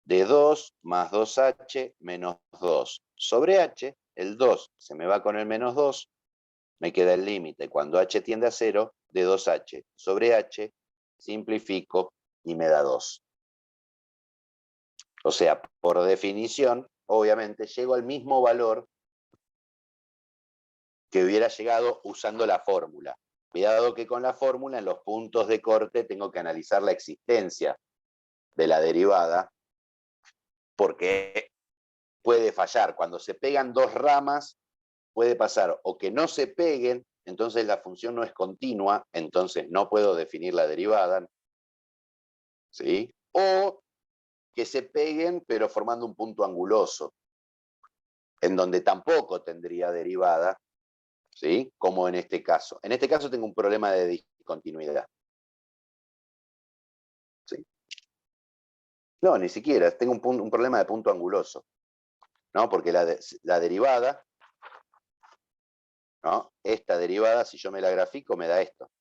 de 2 más 2h menos 2 sobre h. El 2 se me va con el menos 2. Me queda el límite cuando h tiende a 0 de 2h sobre h. Simplifico y me da 2. O sea, por definición, obviamente, llego al mismo valor que hubiera llegado usando la fórmula. Cuidado que con la fórmula, en los puntos de corte, tengo que analizar la existencia de la derivada, porque puede fallar. Cuando se pegan dos ramas, puede pasar o que no se peguen, entonces la función no es continua, entonces no puedo definir la derivada, ¿sí? O que se peguen, pero formando un punto anguloso, en donde tampoco tendría derivada, ¿sí? Como en este caso. En este caso tengo un problema de discontinuidad. ¿Sí? No, ni siquiera, tengo un problema de punto anguloso, ¿no? Porque la derivada, ¿no? Esta derivada, si yo me la grafico, me da esto.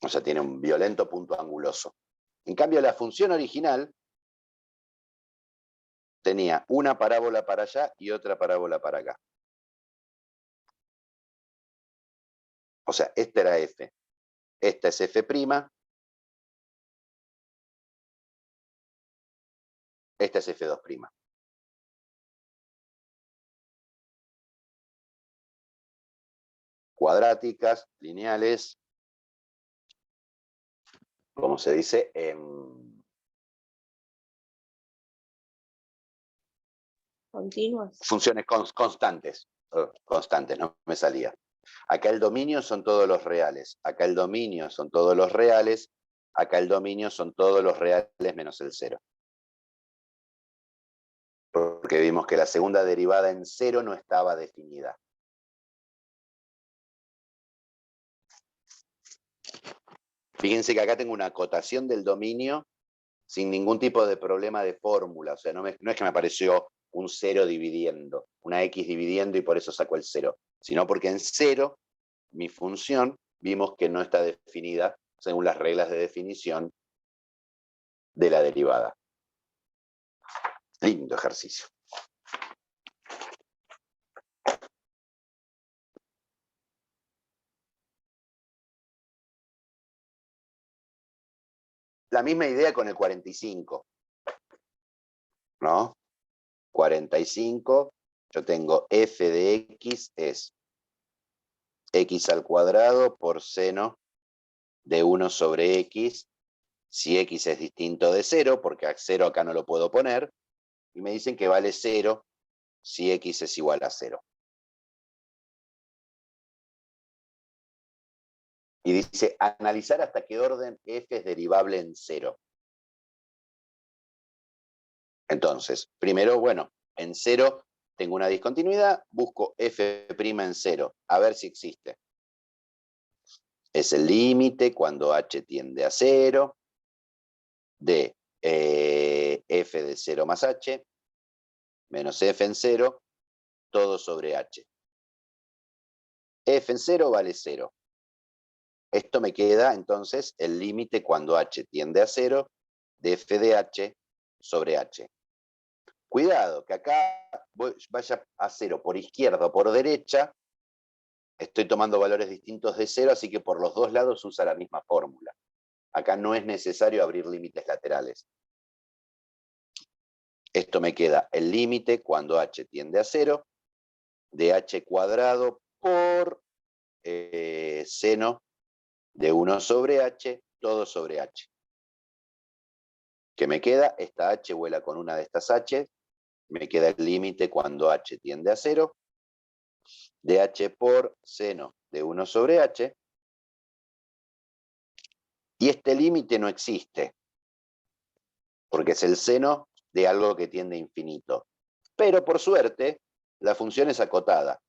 O sea, tiene un violento punto anguloso. En cambio, la función original tenía una parábola para allá y otra parábola para acá. O sea, esta era f. Esta es f'. Esta es f2'. Cuadráticas, lineales, como se dice, Continuas. funciones constantes. Constantes, no me salía. Acá el dominio son todos los reales. Acá el dominio son todos los reales. Acá el dominio son todos los reales menos el 0. Porque vimos que la segunda derivada en 0 no estaba definida. Fíjense que acá tengo una acotación del dominio sin ningún tipo de problema de fórmula. O sea, no es que me apareció un 0 dividiendo, una x dividiendo y por eso saco el 0, sino porque en 0 mi función vimos que no está definida según las reglas de definición de la derivada. Lindo ejercicio. La misma idea con el 45, ¿no? 45, yo tengo f de x es x al cuadrado por seno de 1 sobre x, si x es distinto de 0, porque a 0 acá no lo puedo poner, y me dicen que vale 0 si x es igual a 0. Y dice, analizar hasta qué orden f es derivable en 0. Entonces, primero, bueno, en 0 tengo una discontinuidad, busco f' en 0, a ver si existe. Es el límite cuando h tiende a 0 de f de 0 más h menos f en 0, todo sobre h. F en 0 vale 0. Esto me queda entonces el límite cuando h tiende a 0 de f de h sobre h. Cuidado, que acá vaya a 0 por izquierda o por derecha, estoy tomando valores distintos de 0, así que por los dos lados usa la misma fórmula. Acá no es necesario abrir límites laterales. Esto me queda el límite cuando h tiende a 0 de h cuadrado por seno de 1 sobre h, todo sobre h. ¿Qué me queda? Esta h vuela con una de estas h, Me queda el límite cuando h tiende a 0, de h por seno de 1 sobre h, y este límite no existe, porque es el seno de algo que tiende a infinito. Pero por suerte, la función es acotada.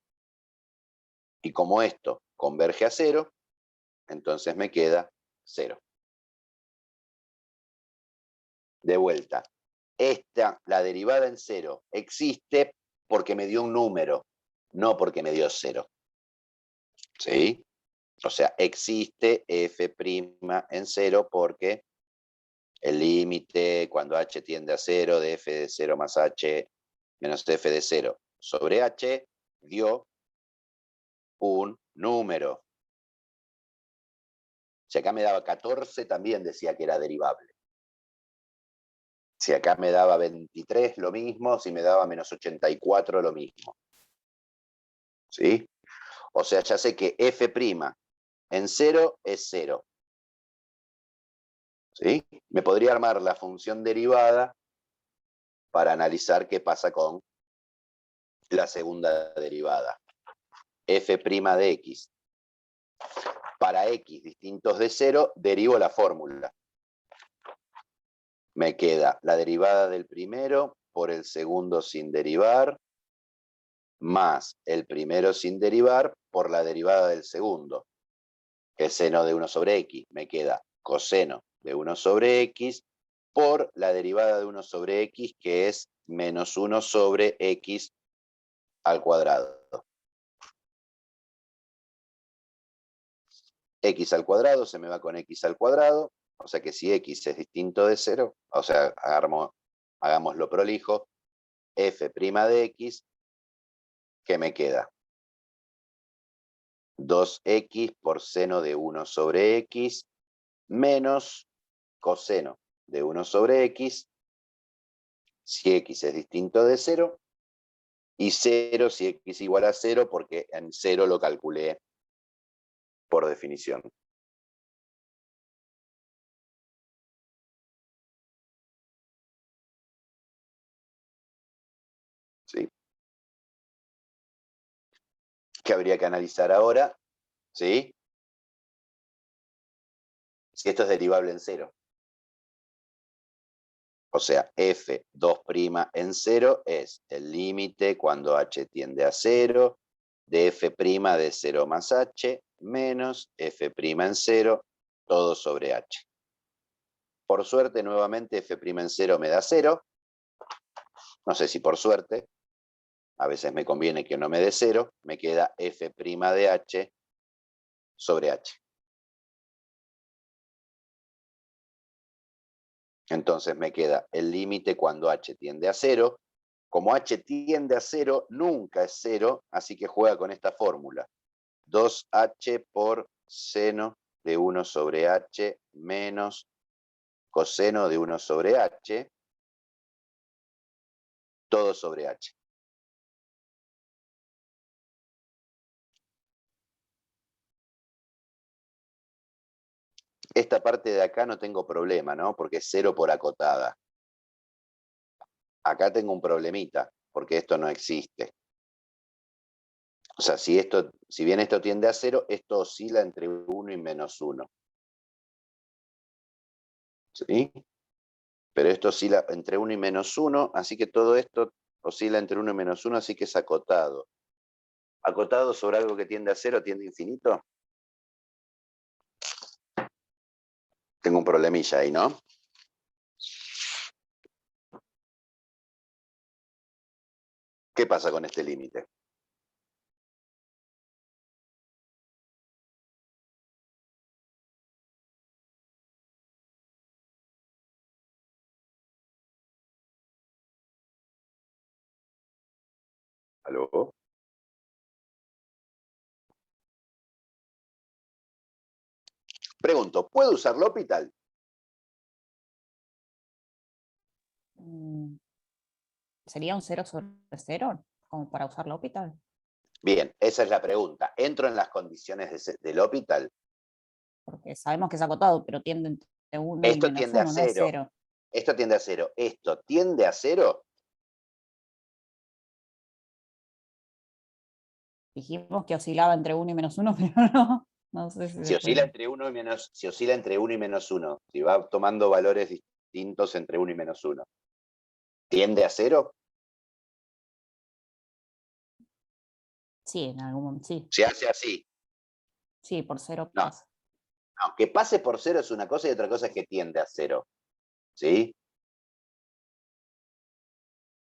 Y como esto converge a 0, entonces me queda 0. De vuelta, la derivada en 0 existe porque me dio un número, no porque me dio 0. ¿Sí? O sea, existe f' en 0 porque el límite cuando h tiende a 0 de f de 0 más h menos f de 0 sobre h dio un número. Si acá me daba 14, también decía que era derivable. Si acá me daba 23, lo mismo. Si me daba menos 84, lo mismo. ¿Sí? O sea, ya sé que f' en 0 es 0. ¿Sí? Me podría armar la función derivada para analizar qué pasa con la segunda derivada. F' de x. Para x distintos de 0, derivo la fórmula. Me queda la derivada del primero por el segundo sin derivar, más el primero sin derivar por la derivada del segundo, que es seno de 1 sobre x. Me queda coseno de 1 sobre x por la derivada de 1 sobre x, que es menos 1 sobre x al cuadrado. X al cuadrado se me va con x al cuadrado, o sea que si x es distinto de 0, o sea, hagámoslo prolijo, f' de x, ¿qué me queda? 2x por seno de 1 sobre x menos coseno de 1 sobre x, si x es distinto de 0, y 0 si x igual a 0, porque en 0 lo calculé por definición. ¿Sí? ¿Qué habría que analizar ahora? ¿Sí? Si esto es derivable en 0. O sea, f2' en 0 es el límite cuando h tiende a 0 de f' de 0 más h menos f' en 0 todo sobre h. Por suerte, nuevamente, f' en 0 me da 0. No sé si por suerte. A veces me conviene que no me dé 0. Me queda f' de h sobre h. Entonces me queda el límite cuando h tiende a 0. Como h tiende a 0, nunca es 0, así que juega con esta fórmula. 2h por seno de 1 sobre h menos coseno de 1 sobre h, todo sobre h. Esta parte de acá no tengo problema, ¿no? Porque es 0 por acotada. Acá tengo un problemita, porque esto no existe. O sea, si bien esto tiende a 0, esto oscila entre 1 y menos 1. ¿Sí? Pero esto oscila entre 1 y menos 1, así que todo esto oscila entre 1 y menos 1, así que es acotado. ¿Acotado sobre algo que tiende a 0, tiende a infinito? Tengo un problemilla ahí, ¿no? ¿Qué pasa con este límite? ¿Aló? Pregunto, ¿puedo usar L'Hopital? ¿Sería un 0 sobre 0? Como para usar L'Hopital. Bien, esa es la pregunta. ¿Entro en las condiciones del L'Hopital? Porque sabemos que es acotado, pero tiende entre 1 y Esto menos tiende a 1, no es 0. 0. Esto tiende a 0. Esto tiende a 0. Dijimos que oscilaba entre 1 y -1, pero no sé si Si después... oscila entre 1 y -1, si va tomando valores distintos entre 1 y -1, ¿tiende a 0? Sí, en algún momento, sí. Se hace así. Sí, por 0 No, pasa. aunque pase por 0 es una cosa y otra cosa es que tiende a 0. ¿Sí?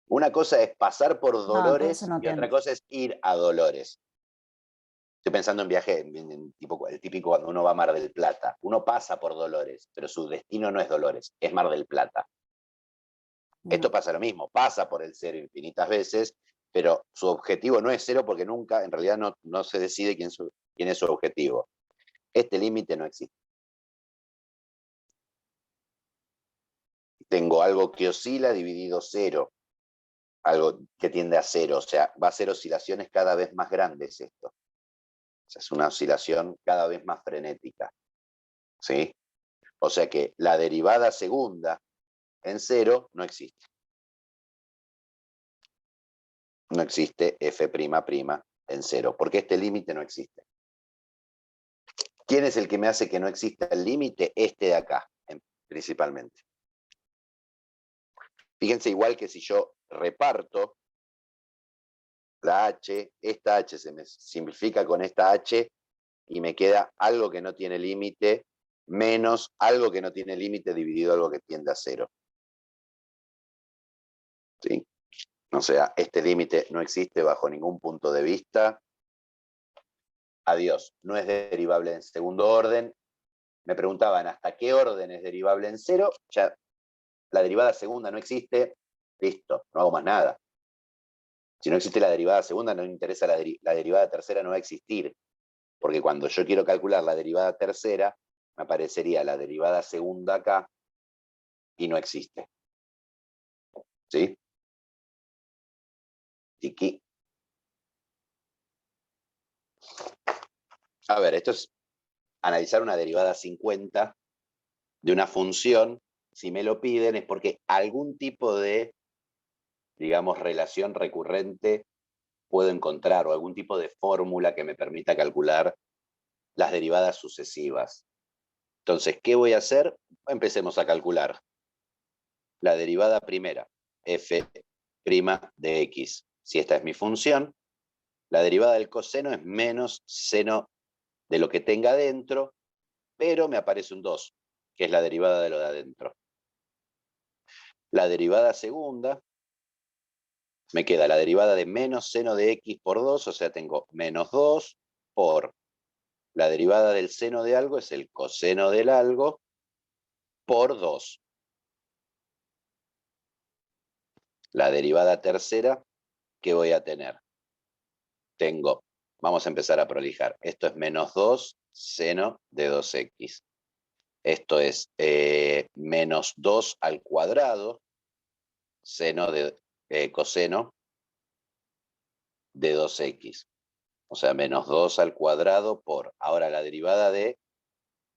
Una cosa es pasar por No, entonces dolores no y otra tiende. cosa es ir a Dolores. Estoy pensando en viaje, tipo, el típico cuando uno va a Mar del Plata. Uno pasa por Dolores, pero su destino no es Dolores, es Mar del Plata. Esto No. pasa lo mismo, pasa por el 0 infinitas veces, pero su objetivo no es 0 porque nunca, en realidad no se decide quién es su objetivo. Este límite no existe. Tengo algo que oscila dividido 0, algo que tiende a 0, o sea, va a ser oscilaciones cada vez más grandes esto. O sea, es una oscilación cada vez más frenética. ¿Sí? O sea que la derivada segunda en 0 no existe. No existe f' en 0, porque este límite no existe. ¿Quién es el que me hace que no exista el límite? Este de acá, principalmente. Fíjense, igual que si yo reparto la h, esta h se me simplifica con esta h y me queda algo que no tiene límite menos algo que no tiene límite dividido algo que tiende a 0. ¿Sí? O sea, este límite no existe bajo ningún punto de vista. Adiós, no es derivable en segundo orden. Me preguntaban hasta qué orden es derivable en 0. Ya la derivada segunda no existe. Listo, no hago más nada. Si no existe la derivada segunda, no me interesa la derivada tercera, no va a existir. Porque cuando yo quiero calcular la derivada tercera, me aparecería la derivada segunda acá y no existe. ¿Sí? Tiki. A ver, esto es analizar una derivada 50 de una función. Si me lo piden es porque algún tipo de, digamos, relación recurrente puedo encontrar o algún tipo de fórmula que me permita calcular las derivadas sucesivas. Entonces, ¿qué voy a hacer? Empecemos a calcular la derivada primera, f' de x. Si esta es mi función, la derivada del coseno es menos seno de lo que tenga adentro, pero me aparece un 2, que es la derivada de lo de adentro. La derivada segunda, me queda la derivada de menos seno de x por 2, o sea, tengo menos 2 por la derivada del seno de algo, es el coseno del algo, por 2. La derivada tercera, ¿qué voy a tener? Tengo, vamos a empezar a prolijar. Esto es menos 2 seno de 2x. Esto es menos 2 al cuadrado seno de coseno de 2x. O sea, menos 2 al cuadrado por, ahora la derivada de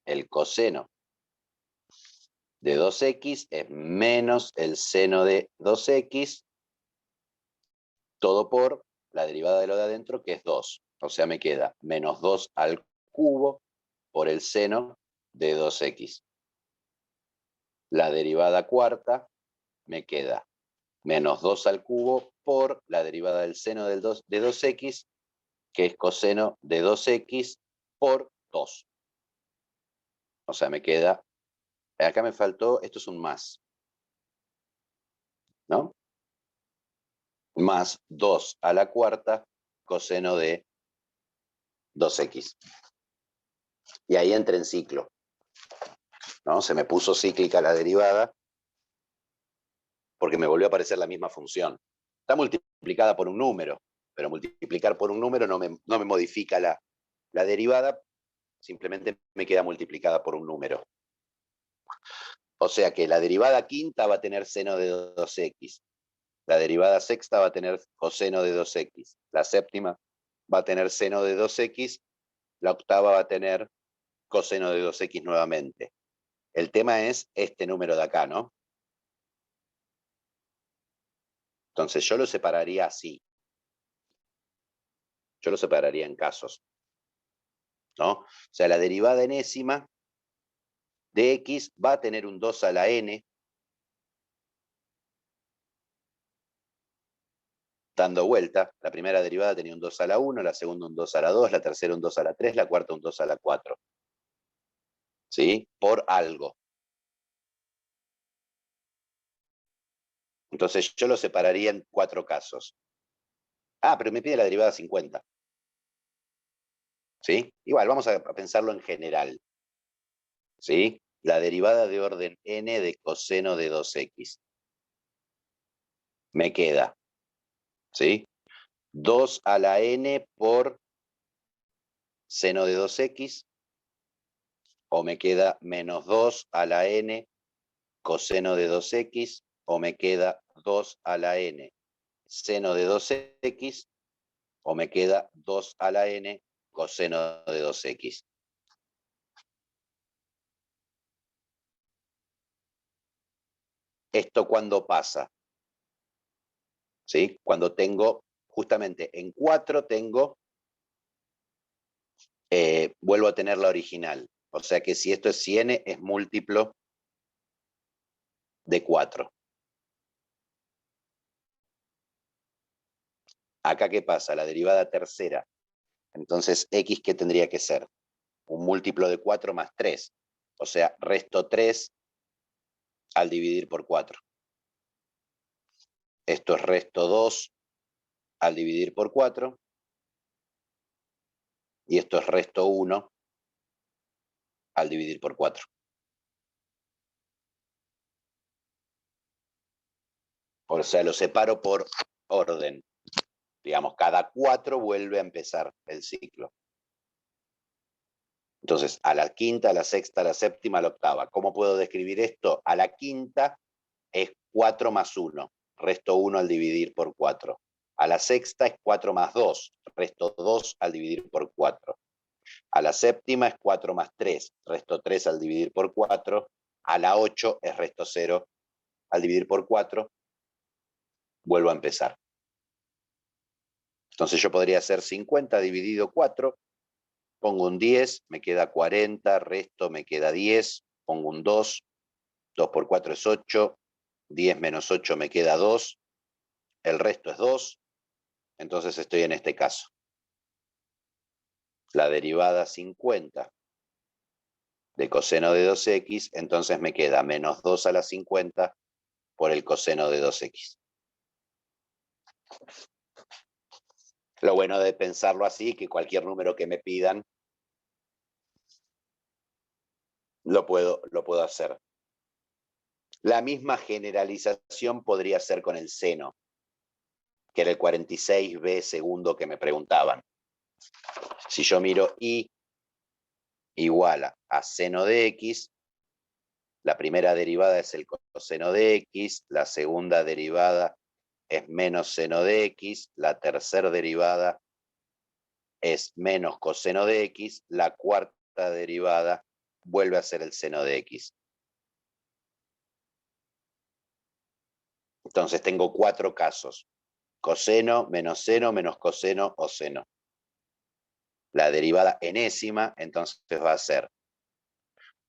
el coseno de 2x es menos el seno de 2x, todo por la derivada de lo de adentro, que es 2. O sea, me queda menos 2 al cubo por el seno de 2x. La derivada cuarta me queda menos 2 al cubo por la derivada del seno de 2x, que es coseno de 2x por 2. O sea, me queda, acá me faltó, esto es un más, ¿no? Más 2 a la cuarta coseno de 2x. Y ahí entra en ciclo, ¿no? Se me puso cíclica la derivada porque me volvió a aparecer la misma función. Está multiplicada por un número, pero multiplicar por un número no me modifica la derivada, simplemente me queda multiplicada por un número. O sea que la derivada quinta va a tener seno de 2x. La derivada sexta va a tener coseno de 2x. La séptima va a tener seno de 2x. La octava va a tener coseno de 2x nuevamente. El tema es este número de acá, ¿no? Entonces yo lo separaría así. Yo lo separaría en casos, ¿no? O sea, la derivada enésima de x va a tener un 2 a la n, dando vuelta. La primera derivada tenía un 2 a la 1, la segunda un 2 a la 2, la tercera un 2 a la 3, la cuarta un 2 a la 4. ¿Sí? Por algo. Entonces yo lo separaría en 4 casos. Ah, pero me pide la derivada 50. ¿Sí? Igual, vamos a pensarlo en general. ¿Sí? La derivada de orden n de coseno de 2x. Me queda, ¿sí? 2 a la n por seno de 2x, o me queda menos 2 a la n coseno de 2x, o me queda 2 a la n seno de 2x, o me queda 2 a la n coseno de 2x. ¿Esto cuándo pasa? ¿Sí? Cuando tengo, justamente en 4 tengo, vuelvo a tener la original. O sea que si esto es 100, es múltiplo de 4. Acá, ¿qué pasa? La derivada tercera. Entonces, x, ¿qué tendría que ser? Un múltiplo de 4 más 3. O sea, resto 3 al dividir por 4. Esto es resto 2 al dividir por 4. Y esto es resto 1 al dividir por 4. O sea, lo separo por orden. Digamos, cada 4 vuelve a empezar el ciclo. Entonces, a la quinta, a la sexta, a la séptima, a la octava. ¿Cómo puedo describir esto? A la quinta es 4 más 1, resto 1 al dividir por 4. A la sexta es 4 más 2, resto 2 al dividir por 4. A la séptima es 4 más 3, resto 3 al dividir por 4. A la 8 es resto 0 al dividir por 4. Vuelvo a empezar. Entonces yo podría hacer 50 dividido 4, pongo un 10, me queda 40, resto me queda 10, pongo un 2, 2 por 4 es 8, 10 menos 8 me queda 2, el resto es 2, entonces estoy en este caso. La derivada 50 de coseno de 2x, entonces me queda menos 2 a la 50 por el coseno de 2x. Lo bueno de pensarlo así, que cualquier número que me pidan, lo puedo hacer. La misma generalización podría ser con el seno, que era el 46b segundo que me preguntaban. Si yo miro y igual a seno de x, la primera derivada es el coseno de x, la segunda derivada es menos seno de x, la tercera derivada es menos coseno de x, la cuarta derivada vuelve a ser el seno de x. Entonces tengo 4 casos: coseno, menos coseno o seno. La derivada enésima entonces va a ser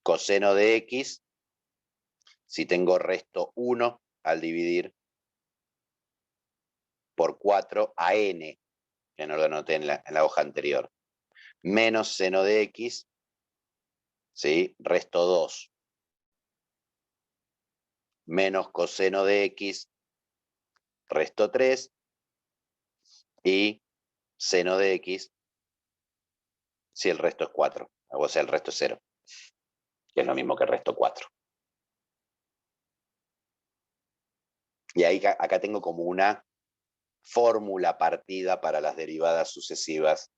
coseno de x, si tengo resto 1 al dividir por 4 a n, que no lo anoté en la hoja anterior, menos seno de x, ¿sí? Resto 2, menos coseno de x, resto 3, y seno de x, si el resto es 4, o sea, el resto es 0, que es lo mismo que el resto 4. Y ahí acá tengo como una fórmula partida para las derivadas sucesivas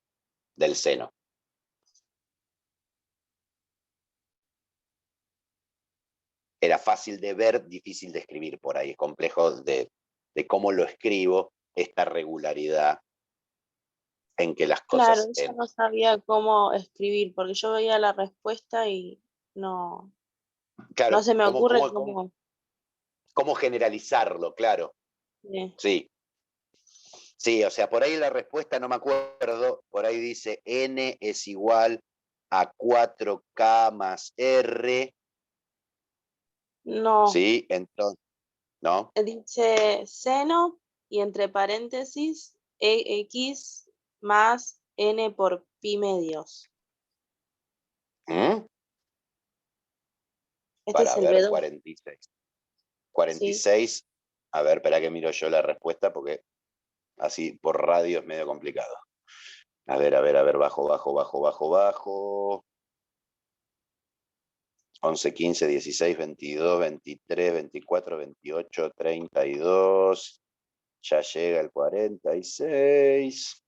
del seno. Era fácil de ver, difícil de escribir por ahí. Es complejo de cómo lo escribo, esta regularidad en que las Claro, cosas... eso no sabía cómo escribir, porque yo veía la respuesta y no claro, se me ocurre cómo. cómo generalizarlo, claro. Sí. Sí. Sí, o sea, por ahí la respuesta no me acuerdo, por ahí dice n es igual a 4K más R, No, ¿sí? Entonces, ¿no? dice seno y entre paréntesis x más n por pi medios. ¿Mm? Este Para es el ver, B2, 46. sí. 46, a ver, espera que miro yo la respuesta porque así por radio es medio complicado. A ver, bajo, bajo, bajo, bajo, bajo. 11, 15, 16, 22, 23, 24, 28, 32. Ya llega el 46.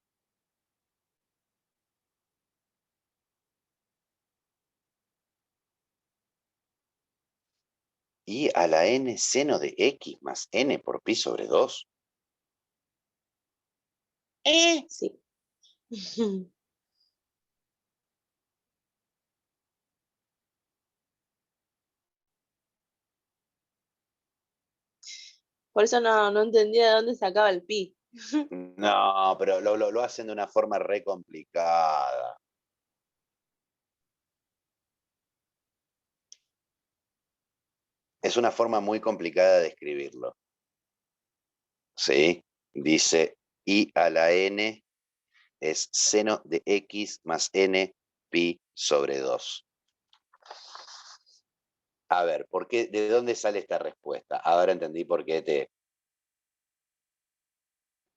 Y a la n seno de x más n por pi sobre 2. Sí. Por eso no entendía de dónde sacaba el pi. No, pero lo hacen de una forma re complicada. Es una forma muy complicada de escribirlo. ¿Sí? Dice y a la n es seno de x más n pi sobre 2. A ver, ¿de dónde sale esta respuesta? Ahora entendí por qué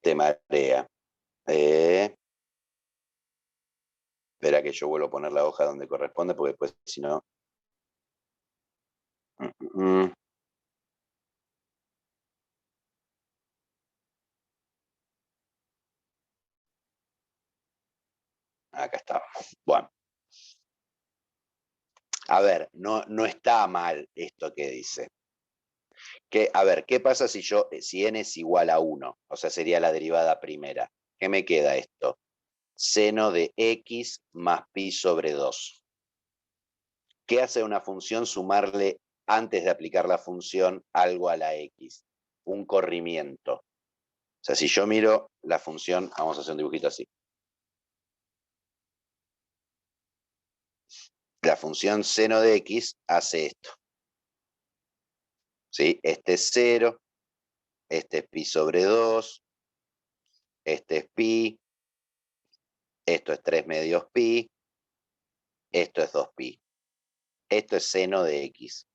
te marea. Espera que yo vuelvo a poner la hoja donde corresponde, porque después, si no... Acá está. Bueno. A ver, no está mal esto que dice. A ver, ¿qué pasa si n es igual a 1? O sea, sería la derivada primera. ¿Qué me queda esto? Seno de x más pi sobre 2. ¿Qué hace una función? Sumarle, antes de aplicar la función, algo a la x. Un corrimiento. O sea, si yo miro la función, vamos a hacer un dibujito así. La función seno de x hace esto. ¿Sí? Este es 0, este es pi sobre 2, este es pi, esto es 3 medios pi, esto es 2pi. Esto es seno de x.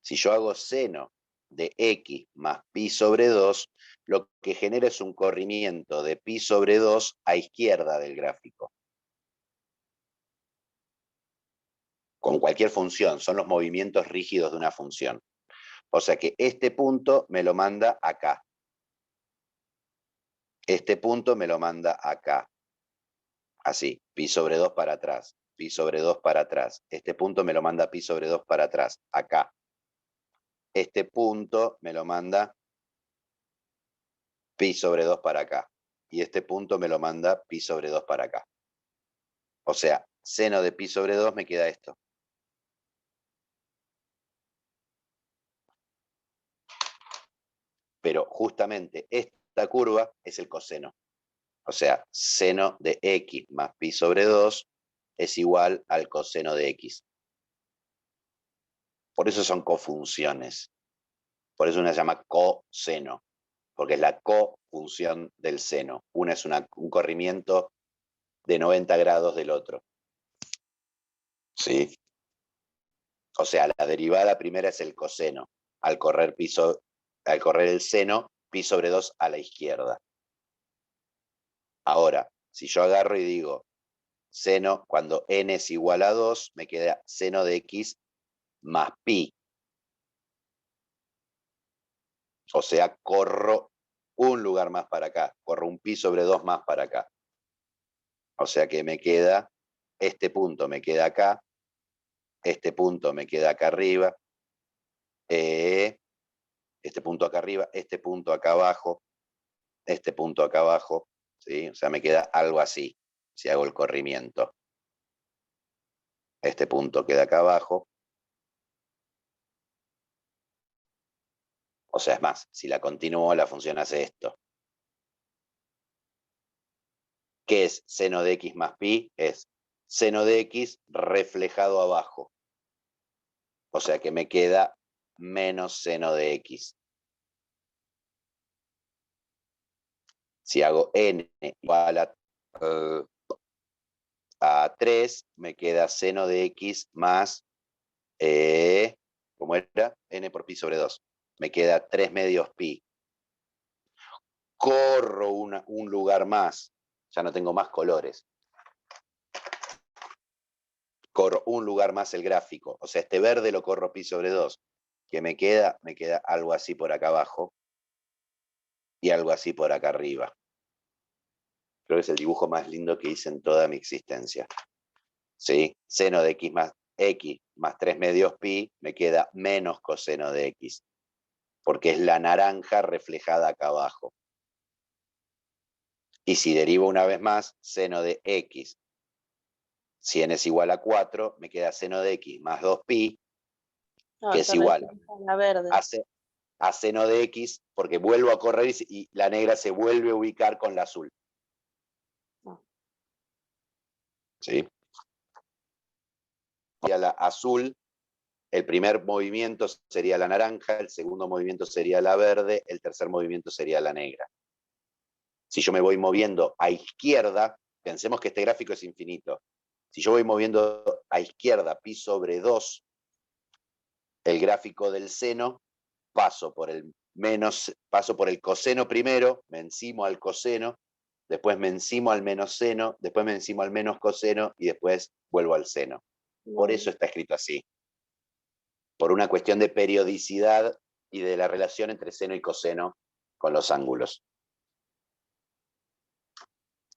Si yo hago seno de x más pi sobre 2, lo que genera es un corrimiento de pi sobre 2 a izquierda del gráfico. Con cualquier función, son los movimientos rígidos de una función. O sea que este punto me lo manda acá. Este punto me lo manda acá. Así, pi sobre 2 para atrás, pi sobre 2 para atrás. Este punto me lo manda pi sobre 2 para atrás, acá. Este punto me lo manda pi sobre 2 para acá. Y este punto me lo manda pi sobre 2 para acá. O sea, seno de pi sobre 2 me queda esto. Pero justamente esta curva es el coseno. O sea, seno de x más pi sobre 2 es igual al coseno de x. Por eso son cofunciones. Por eso una se llama coseno, porque es la cofunción del seno. Una es un corrimiento de 90 grados del otro. ¿Sí? O sea, la derivada primera es el coseno. Al correr el seno, pi sobre 2 a la izquierda. Ahora, si yo agarro y digo seno, cuando n es igual a 2, me queda seno de x más pi. O sea, corro un lugar más para acá, corro un pi sobre 2 más para acá. O sea que me queda, este punto me queda acá, este punto me queda acá arriba, este punto acá arriba, este punto acá abajo, este punto acá abajo, ¿sí? O sea, me queda algo así, si hago el corrimiento. Este punto queda acá abajo. O sea, es más, si la continúo, la función hace esto. ¿Qué es seno de x más pi? Es seno de x reflejado abajo. O sea que me queda menos seno de x. Si hago n igual a 3, me queda seno de x más, ¿cómo era? N por pi sobre 2. Me queda 3 medios pi. Corro un lugar más. Ya no tengo más colores. Corro un lugar más el gráfico. O sea, este verde lo corro pi sobre 2. ¿Qué me queda? Me queda algo así por acá abajo y algo así por acá arriba. Creo que es el dibujo más lindo que hice en toda mi existencia. ¿Sí? Seno de x más 3 medios pi, me queda menos coseno de x, porque es la naranja reflejada acá abajo. Y si derivo una vez más, seno de x, si n es igual a 4, me queda seno de x más 2pi, No, que es se igual refleja la verde. a seno de x, porque vuelvo a correr y la negra se vuelve a ubicar con la azul. No. ¿Sí? Y a la azul, el primer movimiento sería la naranja, el segundo movimiento sería la verde, el tercer movimiento sería la negra. Si yo me voy moviendo a izquierda, pensemos que este gráfico es infinito. Si yo voy moviendo a izquierda pi sobre 2, el gráfico del seno, paso por el coseno primero, me encimo al coseno, después me encimo al menos seno, después me encimo al menos coseno y después vuelvo al seno. Por eso está escrito así. Por una cuestión de periodicidad y de la relación entre seno y coseno con los ángulos.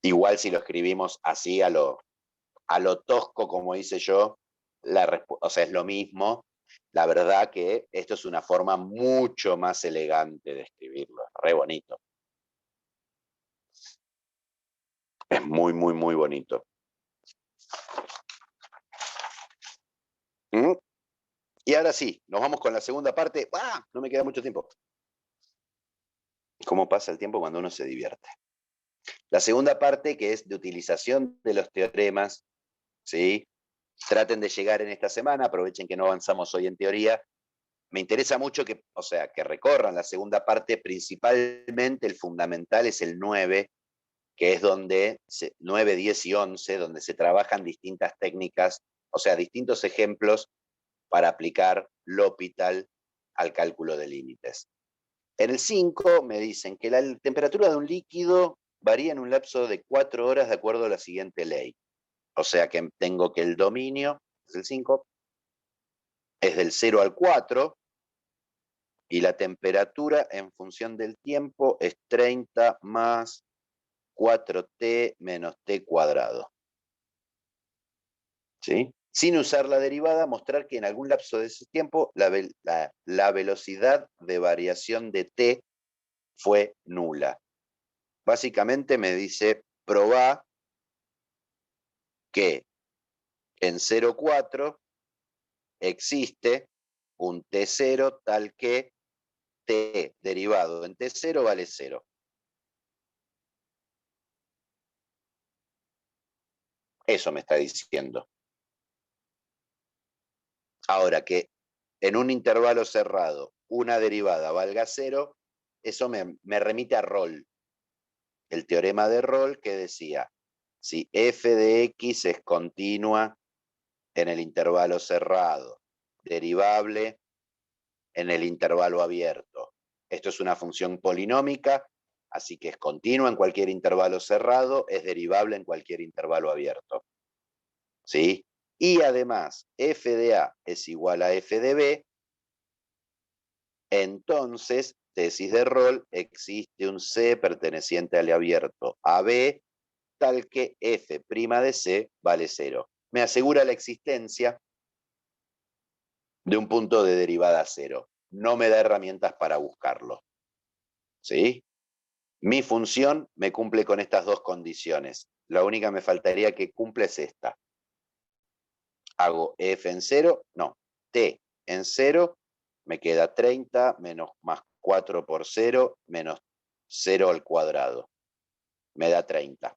Igual si lo escribimos así a lo tosco, como hice yo, o sea, es lo mismo. La verdad que esto es una forma mucho más elegante de escribirlo. Re bonito. Es muy, muy, muy bonito. ¿Mm? Y ahora sí, nos vamos con la segunda parte. ¡Ah! No me queda mucho tiempo. ¿Cómo pasa el tiempo cuando uno se divierte? La segunda parte, que es de utilización de los teoremas, ¿sí? Traten de llegar en esta semana, aprovechen que no avanzamos hoy en teoría. Me interesa mucho que recorran la segunda parte, principalmente el fundamental es el 9, que es donde 9, 10 y 11, donde se trabajan distintas técnicas, o sea, distintos ejemplos para aplicar L'Hopital al cálculo de límites. En el 5 me dicen que la temperatura de un líquido varía en un lapso de 4 horas de acuerdo a la siguiente ley. O sea que tengo que el dominio, es el 5, es del 0 al 4, y la temperatura en función del tiempo es 30 más 4t menos t cuadrado. ¿Sí? Sin usar la derivada, mostrar que en algún lapso de ese tiempo la velocidad de variación de t fue nula. Básicamente me dice, probá que en 0,4 existe un t0 tal que t derivado en t0 vale 0. Eso me está diciendo. Ahora que en un intervalo cerrado una derivada valga 0, eso me remite a Rolle. El teorema de Rolle que decía, si f de x es continua en el intervalo cerrado, derivable en el intervalo abierto. Esto es una función polinómica, así que es continua en cualquier intervalo cerrado, es derivable en cualquier intervalo abierto. ¿Sí? Y además, f de a es igual a f de b, entonces, tesis de Rolle, existe un C perteneciente al abierto AB, tal que f' de C vale 0. Me asegura la existencia de un punto de derivada 0. No me da herramientas para buscarlo. ¿Sí? Mi función me cumple con estas dos condiciones. La única que me faltaría que cumpla es esta. Hago f en 0, no, t en 0, me queda 30 menos más 4 por 0 menos 0 al cuadrado. Me da 30.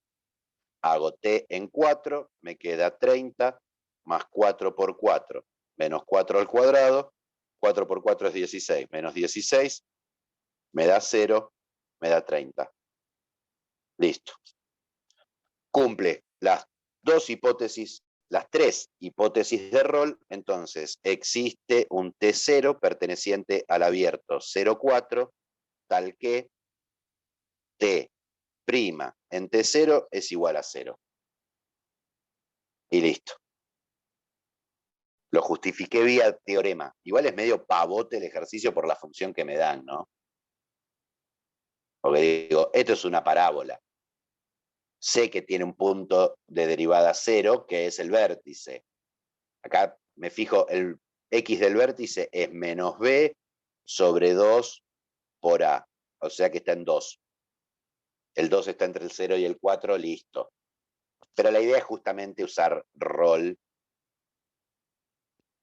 hago t en 4, me queda 30, más 4 por 4, menos 4 al cuadrado, 4 por 4 es 16, menos 16, me da 0, me da 30. Listo. Cumple las dos hipótesis, las tres hipótesis de rol, entonces existe un T0 perteneciente al abierto 0,4, tal que T' en T0 es igual a 0. Y listo. Lo justifiqué vía teorema. Igual es medio pavote el ejercicio por la función que me dan, ¿no? Porque digo, esto es una parábola. Sé que tiene un punto de derivada 0, que es el vértice. Acá me fijo, el x del vértice es menos b sobre 2 por a. O sea que está en 2. El 2 está entre el 0 y el 4, listo. Pero la idea es justamente usar rol,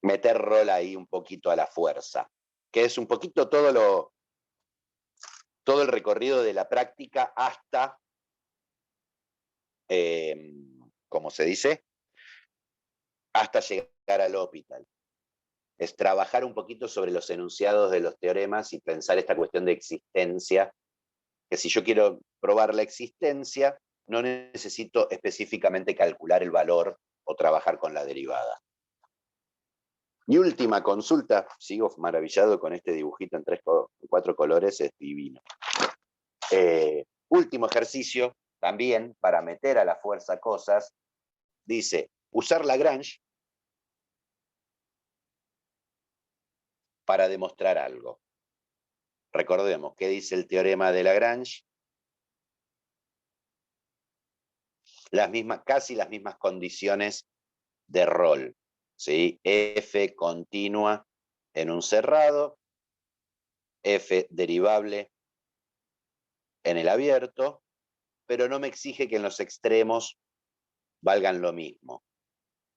meter rol ahí un poquito a la fuerza, que es un poquito todo el recorrido de la práctica hasta, ¿cómo se dice? Hasta llegar al hospital. Es trabajar un poquito sobre los enunciados de los teoremas y pensar esta cuestión de existencia, que si yo quiero probar la existencia, no necesito específicamente calcular el valor o trabajar con la derivada. Mi última consulta, sigo maravillado con este dibujito en 4 colores, es divino. Último ejercicio, también para meter a la fuerza cosas, dice, usar Lagrange para demostrar algo. Recordemos, ¿qué dice el teorema de Lagrange? Casi las mismas condiciones de rol, ¿sí? F continua en un cerrado, F derivable en el abierto, pero no me exige que en los extremos valgan lo mismo.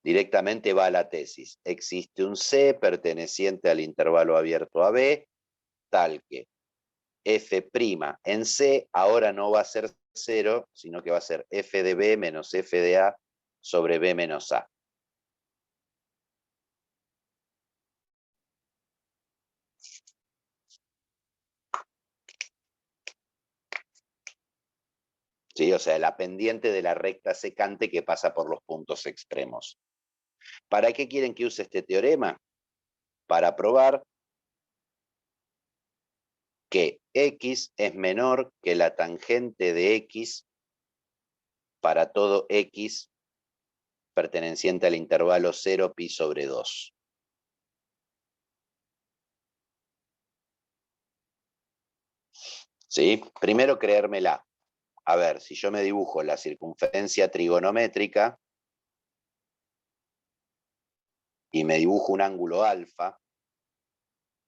Directamente va a la tesis. Existe un C perteneciente al intervalo abierto a B, tal que F' en C ahora no va a ser 0, sino que va a ser F de B menos F de A sobre B menos A. ¿Sí? O sea, la pendiente de la recta secante que pasa por los puntos extremos. ¿Para qué quieren que use este teorema? Para probar que X es menor que la tangente de X para todo X perteneciente al intervalo 0 pi sobre 2. ¿Sí? Primero creérmela. A ver, si yo me dibujo la circunferencia trigonométrica y me dibujo un ángulo alfa,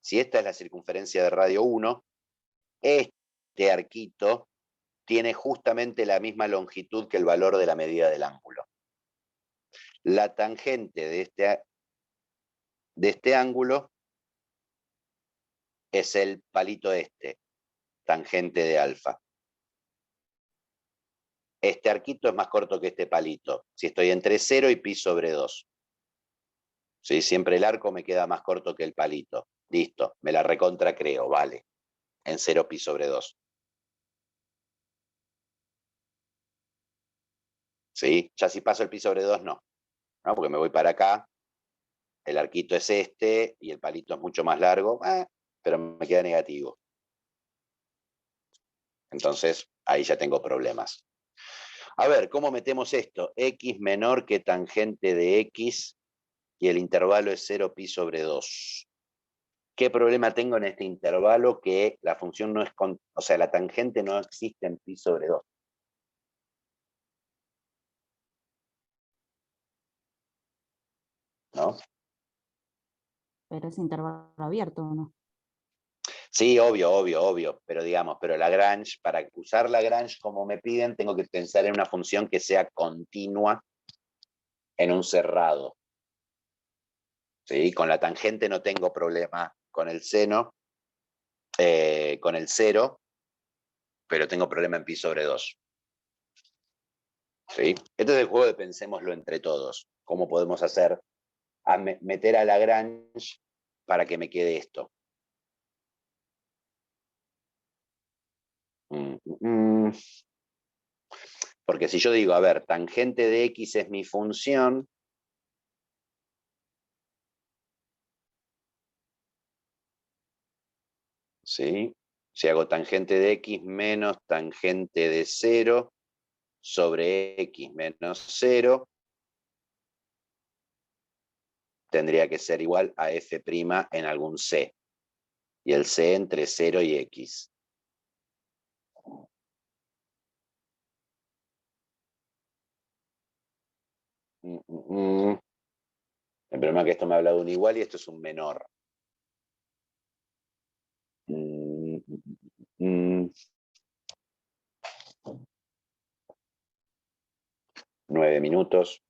si esta es la circunferencia de radio 1, este arquito tiene justamente la misma longitud que el valor de la medida del ángulo. La tangente de este ángulo es el palito este, tangente de alfa. Este arquito es más corto que este palito, si estoy entre 0 y pi sobre 2. ¿Sí? Siempre el arco me queda más corto que el palito. Listo, me la recontra creo, vale. En 0 pi sobre 2. ¿Sí? Ya si paso el pi sobre 2, no. ¿No? Porque me voy para acá, el arquito es este y el palito es mucho más largo, pero me queda negativo. Entonces, ahí ya tengo problemas. A ver, ¿cómo metemos esto? X menor que tangente de X y el intervalo es 0 pi sobre 2. ¿Qué problema tengo en este intervalo? Que la función no es, o sea, la tangente no existe en pi sobre 2. ¿No? Pero es intervalo abierto, ¿o no? Sí, obvio, pero digamos, pero Lagrange, para usar Lagrange como me piden, tengo que pensar en una función que sea continua en un cerrado. ¿Sí? Con la tangente no tengo problema, con el seno, con el 0, pero tengo problema en pi sobre 2. ¿Sí? Este es el juego de pensémoslo entre todos. ¿Cómo podemos hacer a meter a Lagrange para que me quede esto? Porque si yo digo, a ver, tangente de X es mi función, ¿sí? Si hago tangente de X menos tangente de 0 sobre X menos 0, tendría que ser igual a f' en algún C. Y el C entre 0 y X. El problema es que esto me habla de un igual y esto es un menor. 9 minutos.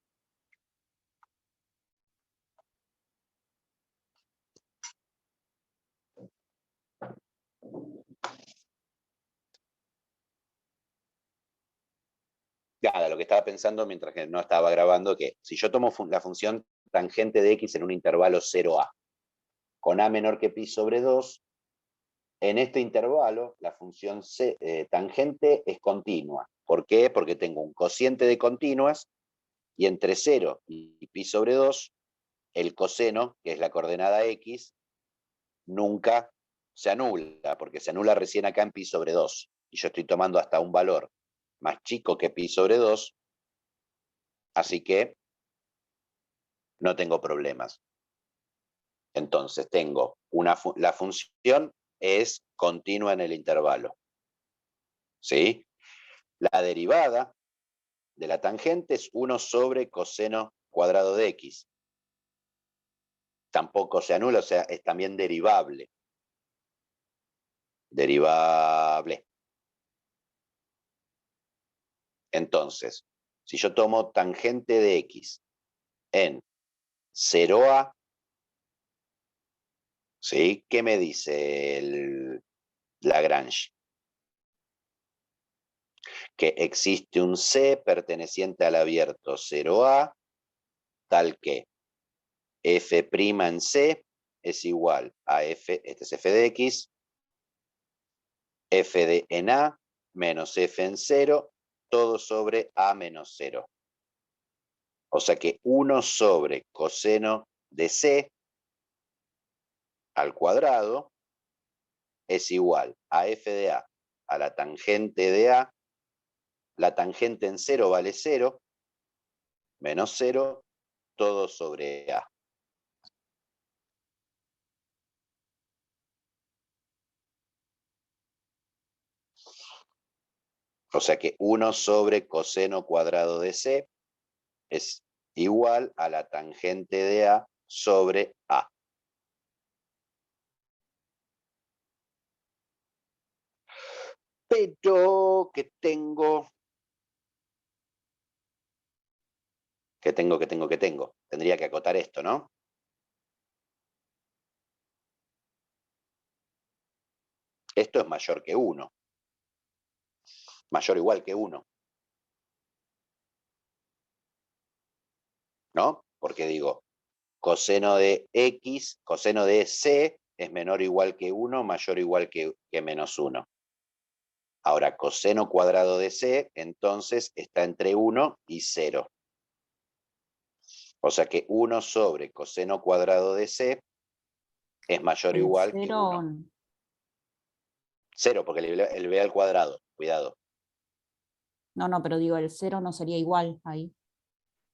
Nada, lo que estaba pensando mientras que no estaba grabando, que si yo tomo la función tangente de X en un intervalo 0a, con a menor que pi sobre 2, en este intervalo la función tangente es continua. ¿Por qué? Porque tengo un cociente de continuas y entre 0 y pi sobre 2, el coseno, que es la coordenada X, nunca se anula, porque se anula recién acá en pi sobre 2. Y yo estoy tomando hasta un valor más chico que pi sobre 2, así que no tengo problemas. Entonces tengo la función es continua en el intervalo. ¿Sí? La derivada de la tangente es 1 sobre coseno cuadrado de X. Tampoco se anula, o sea, es también derivable. Derivable. Entonces, si yo tomo tangente de X en 0a, ¿sí? ¿Qué me dice el Lagrange? Que existe un C perteneciente al abierto 0a, tal que f' en C es igual a f, este es f de X, f de en A menos f en 0, todo sobre A menos 0. O sea que 1 sobre coseno de C al cuadrado es igual a f de a la tangente de A. La tangente en 0 vale 0, menos 0, todo sobre A. O sea que 1 sobre coseno cuadrado de C es igual a la tangente de A sobre A. Pero que tengo. Tendría que acotar esto, ¿no? Esto es mayor que 1. Mayor o igual que 1. ¿No? Porque digo, coseno de X, coseno de C es menor o igual que 1, mayor o igual que menos 1. Ahora, coseno cuadrado de C, entonces está entre 1 y 0. O sea que 1 sobre coseno cuadrado de C es mayor o El igual que 0, 1. 0, porque el B al cuadrado, cuidado. no, pero digo, el 0 no sería igual ahí,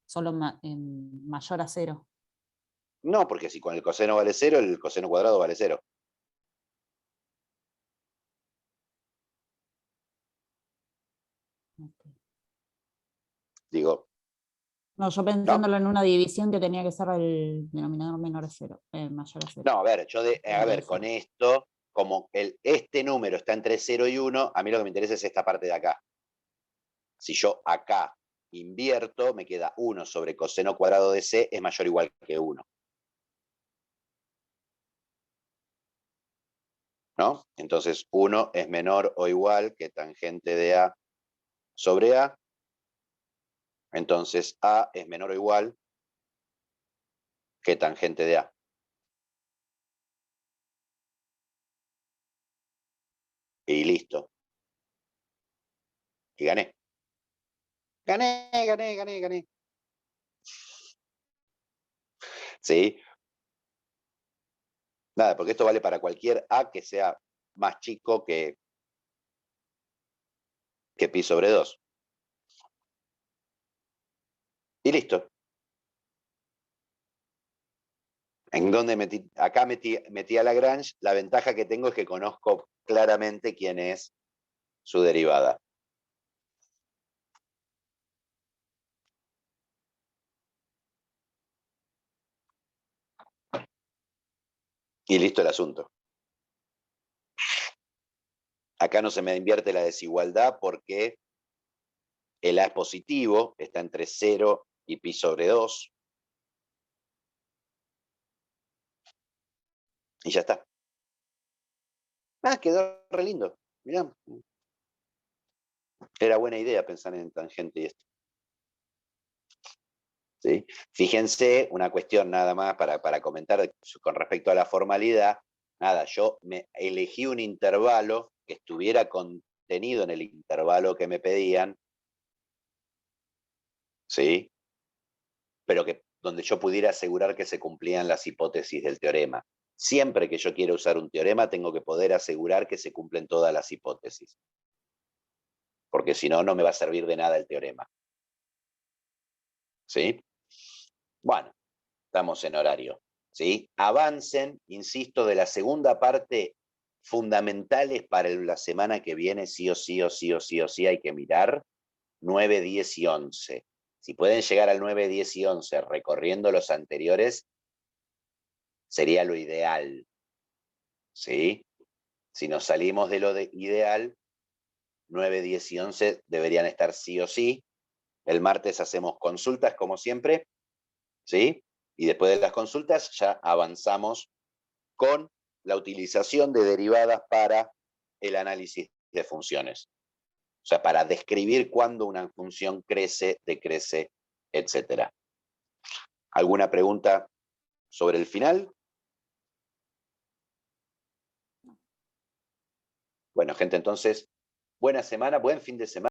solo mayor a 0. No, porque si con el coseno vale 0, el coseno cuadrado vale 0. Okay. Digo, No, yo ¿no? pensándolo en una división que tenía que ser el denominador menor a 0, mayor a 0. No, a ver, con esto, como este número está entre 0 y 1, a mí lo que me interesa es esta parte de acá. Si yo acá invierto, me queda 1 sobre coseno cuadrado de C es mayor o igual que 1. ¿No? Entonces 1 es menor o igual que tangente de A sobre A. Entonces A es menor o igual que tangente de A. Y listo. Y gané. Gané. ¿Sí? Nada, porque esto vale para cualquier A que sea más chico que pi sobre 2. Y listo. ¿En dónde metí? Acá metí a Lagrange. La ventaja que tengo es que conozco claramente quién es su derivada. Y listo el asunto. Acá no se me invierte la desigualdad porque el A es positivo, está entre 0 y pi sobre 2. Y ya está. Ah, quedó re lindo. Mirá. Era buena idea pensar en tangente y esto. ¿Sí? Fíjense, una cuestión nada más para comentar con respecto a la formalidad. Nada, yo me elegí un intervalo que estuviera contenido en el intervalo que me pedían, ¿sí? Pero que donde yo pudiera asegurar que se cumplían las hipótesis del teorema. Siempre que yo quiera usar un teorema, tengo que poder asegurar que se cumplen todas las hipótesis. Porque si no, no me va a servir de nada el teorema. ¿Sí? Bueno, estamos en horario. ¿Sí? Avancen, insisto, de la segunda parte, fundamentales para la semana que viene, sí o sí, hay que mirar, 9, 10 y 11. Si pueden llegar al 9, 10 y 11 recorriendo los anteriores, sería lo ideal. ¿Sí? Si nos salimos de lo ideal, 9, 10 y 11 deberían estar sí o sí. El martes hacemos consultas, como siempre, ¿sí? Y después de las consultas ya avanzamos con la utilización de derivadas para el análisis de funciones. O sea, para describir cuándo una función crece, decrece, etc. ¿Alguna pregunta sobre el final? Bueno, gente, entonces, buena semana, buen fin de semana.